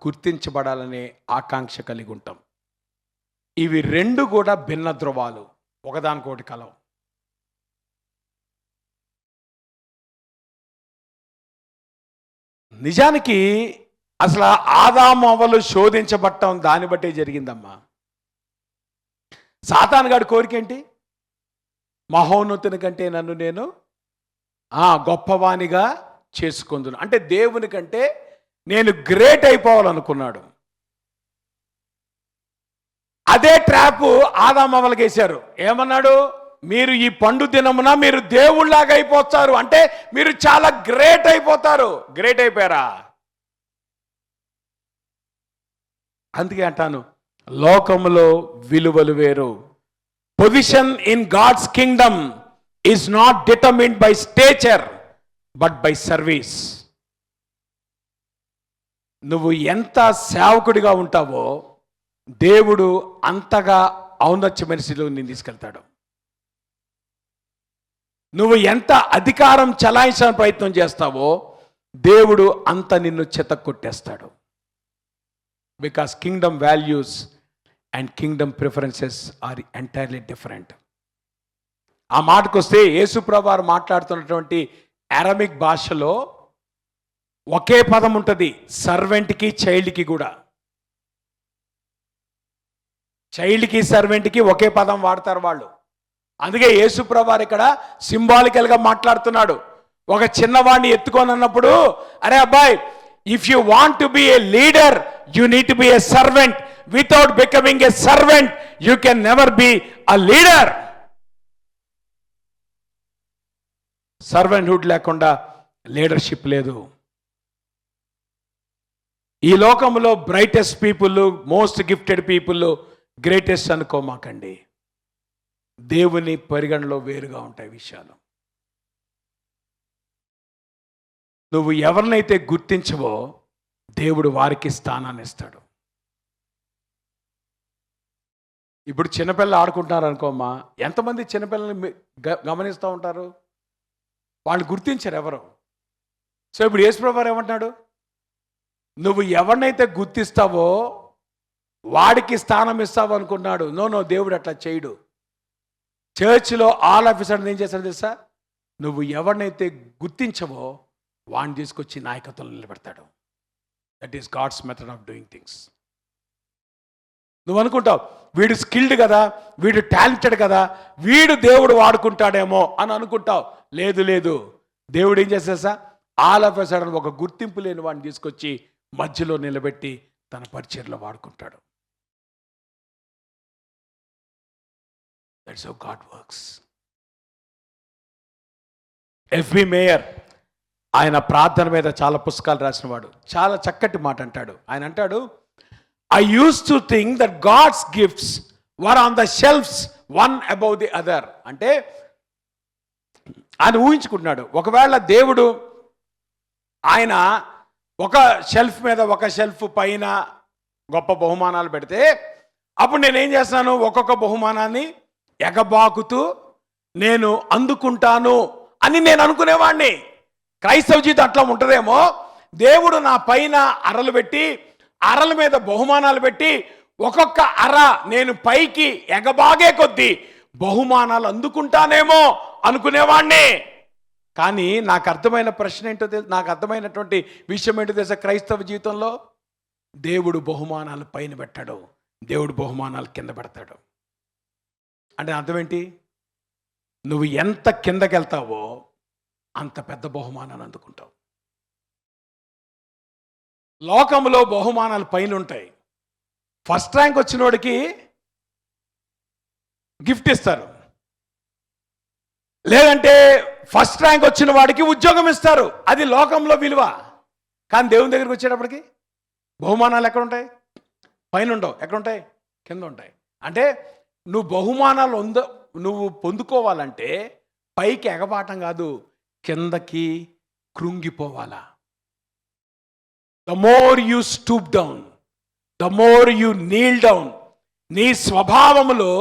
గుర్తించబడాలనే ఆకాంక్ష కలిగి ఉంటాం. ఇవి 2 కూడా భిన్న ధ్రువాలు, ఒకదానికొకటి కలవు. నిజానికి అసలు ఆదాము అవ్వలు శోధించబడటం దాన్ని బట్టే జరిగిందమ్మా. సాతాను గాడి కోరిక ఏంటి? మహోన్నతుని కంటే నన్ను నేను గొప్పవానిగా చేసుకుందును. అంటే దేవుని కంటే నేను గ్రేట్ అయిపోవాలనుకున్నాడు. అదే ట్రాప్ ఆదాము అవ్వలకి వేశారు. ఏమన్నాడు? మీరు ఈ పండు దినమున మీరు దేవుళ్ళలాగా అయిపోతారు, అంటే మీరు చాలా గ్రేట్ అయిపోతారు. గ్రేట్ అయిపోయారా? అందుకే అంటాను, లోకములో విలువలు వేరు. Position in God's kingdom is not determined by stature but by service. నువ్వు ఎంత సేవకుడిగా ఉంటావో దేవుడు అంతగా ఔన్నత్యమైన స్థితిలో నిన్ను తీసుకెళ్తాడు. నువ్వు ఎంత అధికారం చలాయించడానికి ప్రయత్నం చేస్తావో దేవుడు అంత నిన్ను చెతక్కొట్టేస్తాడు. Because kingdom values and kingdom preferences are entirely different. ఆ మాటకు వస్తే యేసుప్రభు వారు మాట్లాడుతున్నటువంటి అరమిక్ భాషలో ఒకే పదం ఉంటుంది, సర్వెంట్కి చైల్డ్కి కూడా. చైల్డ్కి సర్వెంట్కి ఒకే పదం వాడతారు వాళ్ళు. అందుకే యేసుప్రభు వారు ఇక్కడ సింబాలికల్గా మాట్లాడుతున్నాడు. ఒక చిన్నవాడిని ఎత్తుకొని అన్నప్పుడు, అరే అబ్బాయి, if you want to be a leader you need to be a servant. Without becoming a servant you can never be a leader. Servanthood లేకుండా లీడర్షిప్ లేదు. ఈ లోకంలో brightest people, most gifted people greatest అనుకోమాకండి. దేవుని పరిగణలో వేరుగా ఉంటాయి విషయాలు. నువ్వు ఎవరినైతే గుర్తించవో దేవుడు వారికి స్థానాన్ని ఇస్తాడు. ఇప్పుడు చిన్నపిల్లలు ఆడుకుంటున్నారు అనుకోమ్మా, ఎంతమంది చిన్నపిల్లల్ని గమనిస్తూ ఉంటారు? వాళ్ళు గుర్తించరు ఎవరు. సో ఇప్పుడు యేసుప్రభు వారు ఏమంటున్నాడు? నువ్వు ఎవరినైతే గుర్తిస్తావో వాడికి స్థానం ఇస్తావు అనుకున్నాడు. నో, దేవుడు అట్లా చేయడు. చర్చ్లో ఆల్ ఆఫ్ సడన్ ఏం చేస్తాడు తెలుసా? నువ్వు ఎవరినైతే గుర్తించవో వాడిని తీసుకొచ్చి నాయకత్వంలో నిలబెడతాడు. That is God's method of doing things. నువ్వు అనుకుంటావు వీడు స్కిల్డ్ కదా, వీడు టాలెంటెడ్ కదా, వీడు దేవుడు వాడుకుంటాడేమో అని అనుకుంటావు. లేదు, దేవుడు ఏం చేస్తా? ఆల్ ఆఫ్ సడన్ ఒక గుర్తింపు లేని వాడిని తీసుకొచ్చి మధ్యలో నిలబెట్టి తన పరిచర్లో వాడుకుంటాడు. That's how God works. FB mayor ఆయన ప్రార్థన మీద చాలా పుస్తకాలు రాసినవాడు. చాలా చక్కటి మాట అంటాడు. ఆయన అంటాడు, I used to think that God's gifts were on the shelves one above the other. అంటే ఆయన ఊహించుకుంటున్నాడు, ఒకవేళ దేవుడు ఆయన ఒక షెల్ఫ్ మీద ఒక షెల్ఫ్ పైన గొప్ప బహుమానాలు పెడితే, అప్పుడు నేనేం చేస్తాను? ఒక్కొక్క బహుమానాన్ని ఎగబాకుతూ నేను అందుకుంటాను అని నేను అనుకునేవాడిని. క్రైస్తవ జీవితం అట్లా ఉంటుందేమో, దేవుడు నా పైన అరలు పెట్టి, అరల మీద బహుమానాలు పెట్టి, ఒక్కొక్క అర నేను పైకి ఎగబాగే కొద్దీ బహుమానాలు అందుకుంటానేమో అనుకునేవాడిని. కానీ నాకు అర్థమైన ప్రశ్న ఏంటో నాకు అర్థమైనటువంటి విషయం ఏంటో తెలుసా? క్రైస్తవ జీవితంలో దేవుడు బహుమానాలు పైన పెట్టాడు, దేవుడు బహుమానాలు కింద పెడతాడు. అంటే అర్థం ఏంటి? నువ్వు ఎంత కిందకి వెళ్తావో అంత పెద్ద బహుమానాన్ని అందుకుంటావు. లోకంలో బహుమానాలు పైన ఉంటాయి. ఫస్ట్ ర్యాంక్ వచ్చిన వాడికి గిఫ్ట్ ఇస్తారు, లేదంటే ఫస్ట్ ర్యాంక్ వచ్చిన వాడికి ఉద్యోగం ఇస్తారు. అది లోకంలో విలువ. కానీ దేవుని దగ్గరికి వచ్చేటప్పటికి బహుమానాలు ఎక్కడుంటాయి? పైన ఉండవు. ఎక్కడుంటాయి? కింద ఉంటాయి. అంటే నువ్వు బహుమానాలు నువ్వు పొందుకోవాలంటే పైకి ఎగబాటం కాదు, కిందకి కృంగిపోవాలా. The more you stoop down, the more you kneel down. నీ స్వభావములో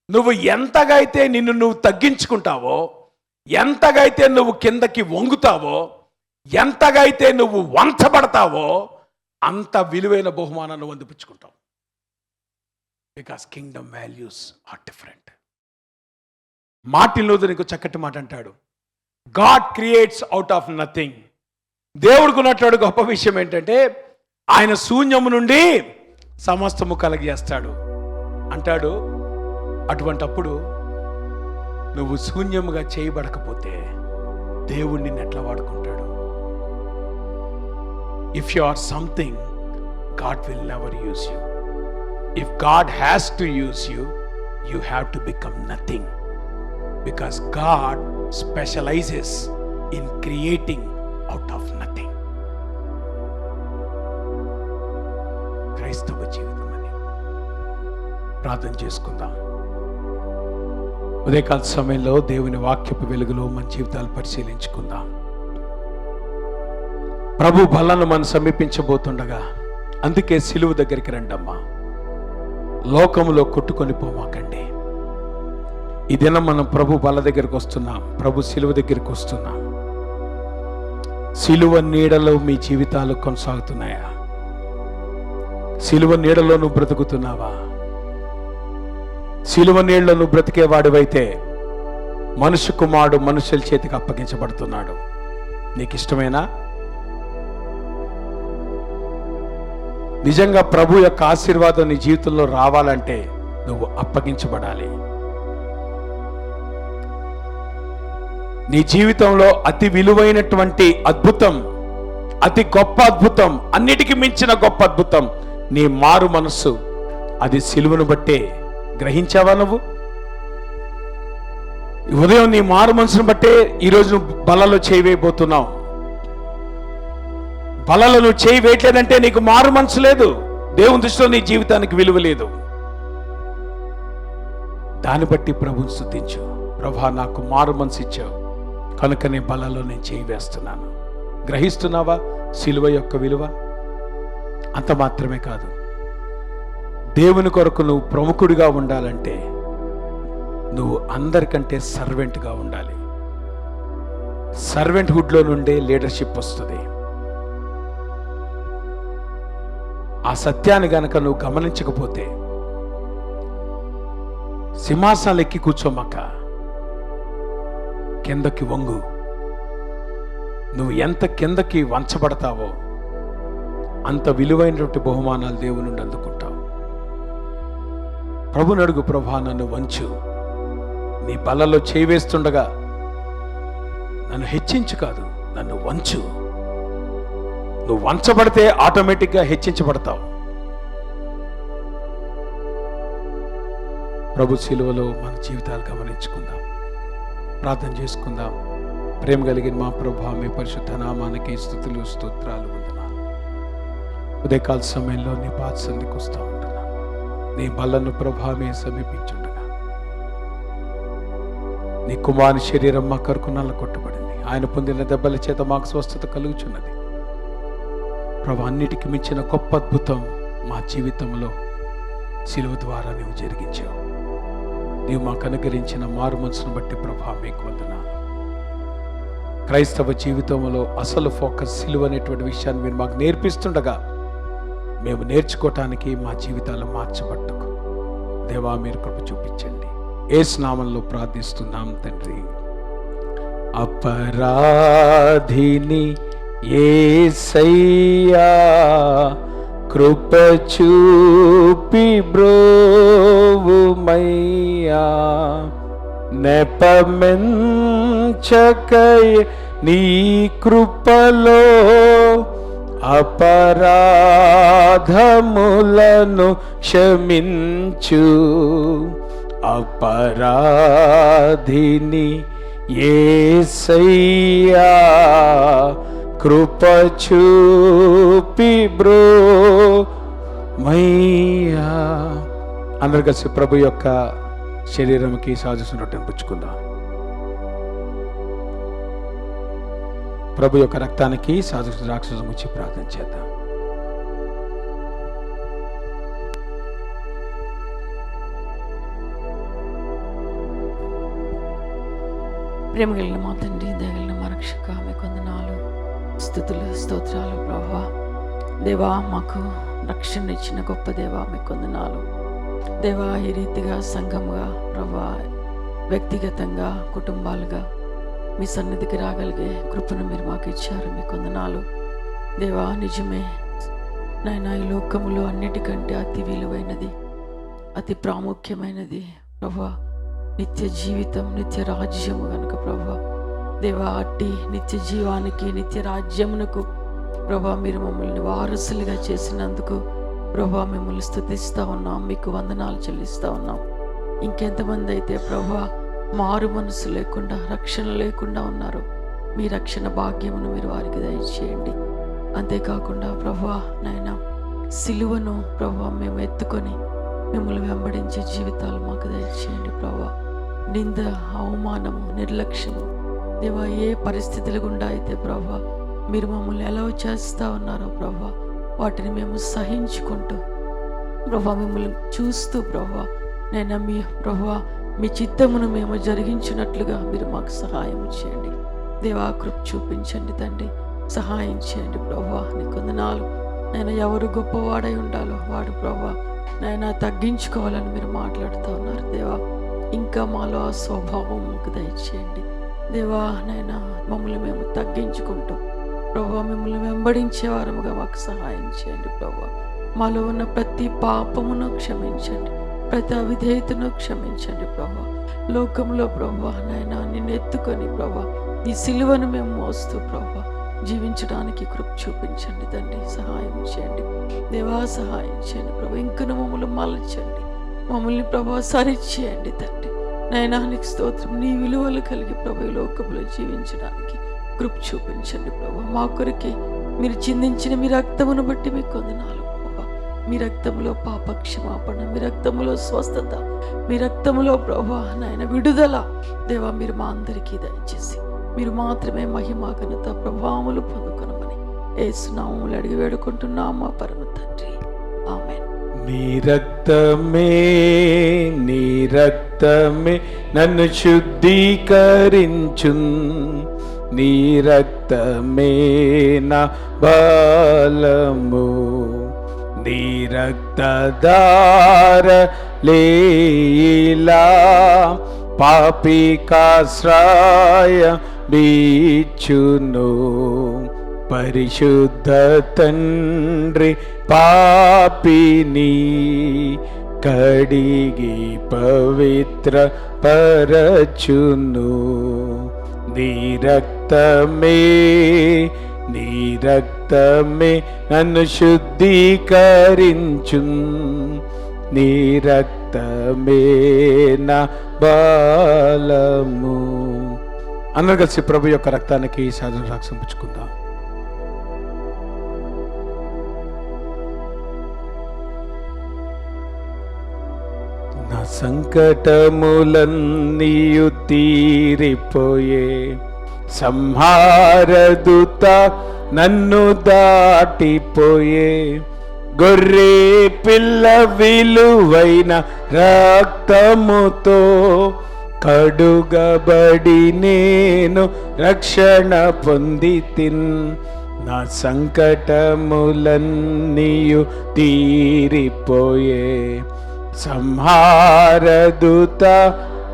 నువ్వు ఎంతగైతే నిన్ను నువ్వు తగ్గించుకుంటావో, ఎంతగైతే నువ్వు కిందకి వంగుతావో, ఎంతగైతే నువ్వు వంచబడతావో, అంత విలువైన బహుమానాన్ని అందిపుచ్చుకుంటావు. Because kingdom values are different. Martin Luther ఇంకో చక్కటి మాట అంటాడు, God creates out of nothing. దేవుడికి ఉన్నటువంటి గొప్ప విషయం ఏంటంటే ఆయన శూన్యము నుండి సమస్తము కలిగేస్తాడు అంటాడు. అటువంటప్పుడు నువ్వు శూన్యముగా చేయబడకపోతే దేవుడు నిన్ను ఎట్లా వాడుకుంటాడు? If you or something, God will never use you. If God has to use you, you have to become nothing. Because God specialises in creating out of nothing. క్రైస్తవ జీవితం అని ప్రార్థన చేసుకుందాం. ఉదయకాల సమయంలో దేవుని వాక్యపు వెలుగులో మన జీవితాలు పరిశీలించుకుందాం. ప్రభు బలను మనం సమీపించబోతుండగా, అందుకే సిలువ దగ్గరికి రండమ్మా. లోకములో కొట్టుకొని పోమాకండి. ఈ దినం మనం ప్రభు బల దగ్గరికి వస్తున్నాం, ప్రభు సిలువ దగ్గరికి వస్తున్నాం. సిలువ నీడలో మీ జీవితాలు కొనసాగుతున్నాయా? సిలువ నీడలో నువ్వు బ్రతుకుతున్నావా? సిలువ నీడలో నువ్వు బ్రతికేవాడివైతే మనుష్య కుమారుడు మనుషుల చేతికి అప్పగించబడుతున్నాడు. నీకు ఇష్టమేనా? నిజంగా ప్రభు యొక్క ఆశీర్వాదం నీ జీవితంలో రావాలంటే నువ్వు అప్పగించబడాలి. నీ జీవితంలో అతి విలువైనటువంటి అద్భుతం, అతి గొప్ప అద్భుతం, అన్నిటికీ మించిన గొప్ప అద్భుతం నీ మారు మనస్సు. అది సిలువను బట్టే. గ్రహించావా? నువ్వు ఉదయం నీ మారు మనసును బట్టే ఈరోజు నువ్వు బలలో చేయి వేయబోతున్నావు. బలలో నువ్వు చేయి వేయట్లేదంటే నీకు మారు మనసు లేదు. దేవుని దృష్టిలో నీ జీవితానికి విలువ లేదు. దాన్ని బట్టి ప్రభుని స్తుతించు. ప్రభా, నాకు మారు మనసు ఇచ్చావు కనుక నీ బలలో నేను చేయి వేస్తున్నాను. గ్రహిస్తున్నావా సిలువ యొక్క విలువ? అంత మాత్రమే కాదు, దేవుని కొరకు నువ్వు ప్రముఖుడిగా ఉండాలంటే నువ్వు అందరికంటే సర్వెంట్గా ఉండాలి. సర్వెంట్హుడ్లో నుండే లీడర్షిప్ వస్తుంది. ఆ సత్యాన్ని గనక నువ్వు గమనించకపోతే సింహాసనాలు ఎక్కి కూర్చోమక్క, కిందకి వంగు. నువ్వు ఎంత కిందకి వంచబడతావో అంత విలువైనటువంటి బహుమానాలు దేవుని నుండి అందుకుంటావు. ప్రభుని అడుగు, ప్రభా నన్ను వంచు. నీ బలలో చేయి వేస్తుండగా నన్ను హెచ్చించు కాదు, నన్ను వంచు. నువ్వు వంచబడితే ఆటోమేటిక్గా హెచ్చించబడతావు. ప్రభు శిలువలో మన జీవితాలు గమనించుకుందాం, ప్రార్థన చేసుకుందాం. ప్రేమ కలిగిన మా ప్రభా, మీ పరిశుద్ధ నామానికి స్తుతులు స్తోత్రాలు వందనాలు. ఉదయకాల సమయంలో నీ పాద సన్నిధికి వస్తూ ఉంటున్నా. నీ బలను ప్రభా మేము సమీపించుండగా నీ కుమారుని శరీరం మా కరుకు నల్ల కొట్టబడింది. ఆయన పొందిన దెబ్బల చేత మాకు స్వస్థత కలుగుచున్నది. ప్రభా, అన్నిటికీ మించిన గొప్ప అద్భుతం మా జీవితంలో శిలువ ద్వారా నువ్వు జరిగించావు. నీవు మాకు అనుగ్రహించిన మారు మనసును బట్టి ప్రభా మీకు వందనాలు. క్రైస్తవ జీవితంలో అసలు ఫోకస్ సిలువ అనేటువంటి విషయాన్ని మీరు మాకు నేర్పిస్తుండగా మేము నేర్చుకోవటానికి మా జీవితాలు మార్చబట్టకు దేవా మీరు కృప చూపించండి. యేసు నామములో ప్రార్థిస్తున్నాం తండ్రి. అపరాధిని యేసయ్యా కృప చూపి బ్రోవుమయ్యా, నెపమెంచకై నీ కృపలో అపరాధములను క్షమించు. అపరాధిని యేసయ్యా కృప చూపి బ్రోమయ్యా. అందరు కలిసి ప్రభు యొక్క శరీరంకి సాజసున్నట్టు పుచ్చుకుందాం. ప్రభు యొక్క రక్తానికి రాక్షసం వచ్చి ప్రార్థన చేద్దాం. ప్రేమ కలిగిన మా తండ్రి, దయగలిగిన మా రక్షక, మీకు వందనాలు, స్తుతులు, స్తోత్రాలు ప్రభువా. దేవా, మాకు రక్షణ ఇచ్చిన గొప్ప దేవా మీకు వందనాలు. దేవా, ఈ రీతిగా సంఘముగా ప్రభువా, వ్యక్తిగతంగా, కుటుంబాలుగా మీ సన్నిధికి రాగలిగే కృపను మీరు మాకు ఇచ్చారు, మీకు వందనాలు. దేవా, నిజమే నాయనా, ఈ లోకములో అన్నిటికంటే అతి విలువైనది, అతి ప్రాముఖ్యమైనది ప్రభువా నిత్య జీవితం, నిత్య రాజ్యము కనుక ప్రభువా దేవా, అట్టి నిత్య జీవానికి, నిత్య రాజ్యమునకు ప్రభువా మీరు మమ్మల్ని వారసులుగా చేసినందుకు ప్రభువా మిమ్మల్ని స్తుతిస్తూ ఉన్నాం, మీకు వందనాలు చెల్లిస్తూ ఉన్నాం. ఇంకెంతమంది అయితే ప్రభువా మారు మనసు లేకుండా, రక్షణ లేకుండా ఉన్నారు, మీ రక్షణ భాగ్యమును మీరు వారికి దయచేయండి. అంతేకాకుండా ప్రభువా నాయనా, సిలువను ప్రభువా మేము ఎత్తుకొని మిమ్మల్ని వెంబడించే జీవితాలు మాకు దయచేయండి ప్రభువా. నింద, అవమానము, నిర్లక్ష్యము దేవా, ఏ పరిస్థితుల గుండా అయితే ప్రభువా మీరు మమ్మల్ని ఎలా చేస్తూ ఉన్నారో ప్రభువా, వాటిని మేము సహించుకుంటూ ప్రభువా మిమ్మల్ని చూస్తూ ప్రభువా నేను మీ ప్రభువా మీ చిత్తమును మేము జరిగించినట్లుగా మీరు మాకు సహాయం చేయండి దేవా. కృప చూపించండి తండ్రి, సహాయం చేయండి ప్రభువా. నీకు వందనాలు నేను. ఎవరు గొప్పవాడై ఉండాలో వాడు ప్రభువా నాయన తగ్గించుకోవాలని మీరు మాట్లాడుతూ ఉన్నారు దేవా. ఇంకా మాలో ఆ స్వభావం మాకు దయచేయండి దేవా. నాయన మమ్మల్ని మేము తగ్గించుకుంటూ ప్రభువా మిమ్మల్ని వెంబడించే వారముగా మాకు సహాయం చేయండి ప్రభువా. మాలో ఉన్న ప్రతి పాపమును క్షమించండి, ప్రతి అవిధేయతను క్షమించండి ప్రభువా. లోకంలో ప్రభువా నాయన నిన్ను ఎత్తుకొని ప్రభువా ఈ సిలువను మేము మోస్తూ ప్రభువా జీవించడానికి కృప చూపించండి తండ్రి. సహాయం చేయండి దేవా, సహాయం చేయండి ప్రభు. ఇంకను మమ్మల్ని మలచండి, మమ్మల్ని ప్రభు సరిచేయండి తండ్రి. నయనానికి స్తోత్రం. నీ విలువలు కలిగి ప్రభు ఈ లోకంలో జీవించడానికి కృప చూపించండి ప్రభు. మా కొరికి మీరు చిందించిన మీ రక్తమును బట్టి మీకు వందనాలు ప్రభు. మీ రక్తంలో పాప క్షమాపణ, మీ రక్తములో స్వస్థత, మీ రక్తములో ప్రభు నాయన విడుదల దేవా మీరు మా అందరికీ దయచేసి మీరు మాత్రమే మహిమ ఘనత ప్రభావములు పొందుకొనమని యేసు నామములో అడిగి వేడుకుంటున్నాము మా పరమ తండ్రి, ఆమేన్. నీ రక్తమే, నీ రక్తమే నన్ను శుద్ధీకరించు, నీ రక్తమే నా బలము, నీ రక్తధార లేలా పాపికాశ్రాయ బీచును. పరిశుద్ధ తండ్రి పాపిని కడిగి పవిత్ర పరచును. నీ రక్తమే, నీ రక్తమే నన్ను శుద్ధీకరించు, నీ రక్తమే నా బలము. అందరూ కలిసి ప్రభు యొక్క రక్తానికి సాధన సాక్షించుకుందాం. నా సంకటములన్నీయు తీరిపోయే, సంహారదూత నన్ను దాటిపోయే, గొర్రె పిల్ల విలువైన రక్తముతో కడుగబడి నేను రక్షణ పొందితిన్, నా సంకటములన్నీయు తీరిపోయే, సంహారదూత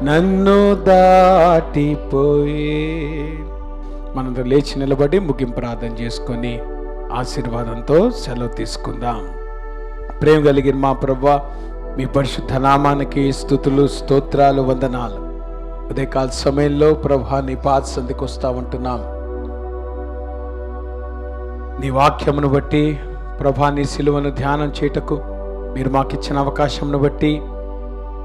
నన్ను దాటిపోయే. మనందరూ లేచి నిలబడి ముగింపు ప్రార్థన చేసుకొని ఆశీర్వాదంతో సెలవు తీసుకుందాం. ప్రేమ కలిగిన మా ప్రభువా, మీ పరిశుద్ధ నామానికి స్తుతులు, స్తోత్రాలు, వందనాలు. ఉదయకాల సమయంలో ప్రభువా నీ పాద సంధికి వస్తూ ఉంటున్నాం. నీ వాక్యమును బట్టి ప్రభువా, నీ సిలువను ధ్యానం చేయటకు మీరు మాకు ఇచ్చిన అవకాశంను బట్టి,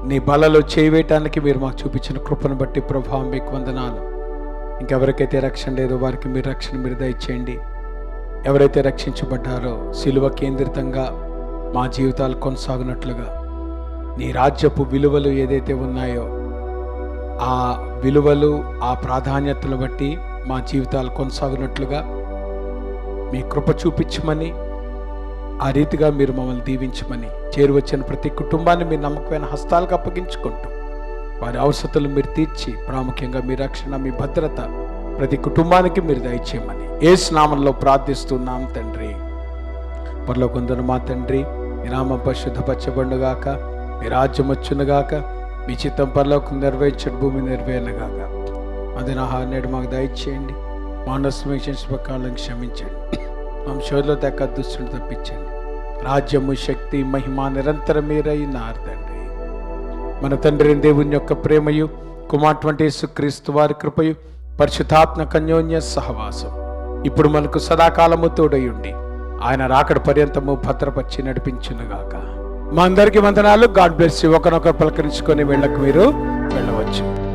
నీ బలలో చేయవేయటానికి మీరు మాకు చూపించిన కృపను బట్టి ప్రభువా మీకు వందనాలు. ఇంకెవరికైతే రక్షణ లేదో వారికి మీరు రక్షణ మీరు దయచేయండి. ఎవరైతే రక్షించబడ్డారో సిలువ కేంద్రితంగా మా జీవితాలు కొనసాగినట్లుగా, నీ రాజ్యపు విలువలు ఏదైతే ఉన్నాయో ఆ విలువలు, ఆ ప్రాధాన్యతను బట్టి మా జీవితాలు కొనసాగినట్లుగా మీ కృప చూపించమని, ఆ రీతిగా మీరు మమ్మల్ని దీవించమని, చేరువచ్చిన ప్రతి కుటుంబాన్ని మీ నమ్మకమైన హస్తాలకు అప్పగించుకుంటూ వారి అవసరతలు మీరు తీర్చి, ప్రాముఖ్యంగా మీ రక్షణ, మీ భద్రత ప్రతి కుటుంబానికి మీరు దయచేయమని యేసు నామములో ప్రార్థిస్తున్నాం తండ్రి. పరలోకమందున్న మా తండ్రి, మీ నామం పరిశుద్ధపరచబడునుగాక, మీ రాజ్యం వచ్చునుగాక, మీ చిత్తం పరలోకం నెరవేర్చడు భూమి నెరవేరునుగాక. అది నేడు మాకు దయచేయండి. మానస్మకాలను క్షమించండి. మా శోధలో తెక్క దుస్తులు తప్పించండి. రాజ్యము, శక్తి, మహిమ నిరంతరం మీరైనారు తండ్రి. మన తండ్రి దేవుని యొక్క ప్రేమయు, కుమారుడు యేసుక్రీస్తు వారి కృపయు, పరిశుద్ధాత్మ కన్యోన్య సహవాసం ఇప్పుడు మనకు సదాకాలము తోడయుండి ఆయన రాకడ పర్యంతము భద్రపరిచి నడిపించునుగాక. మా అందరికీ వందనాలు. God bless you. ఒకరినొకరు పలకరించుకొని వెళ్ళకు మీరు వెళ్ళవచ్చు.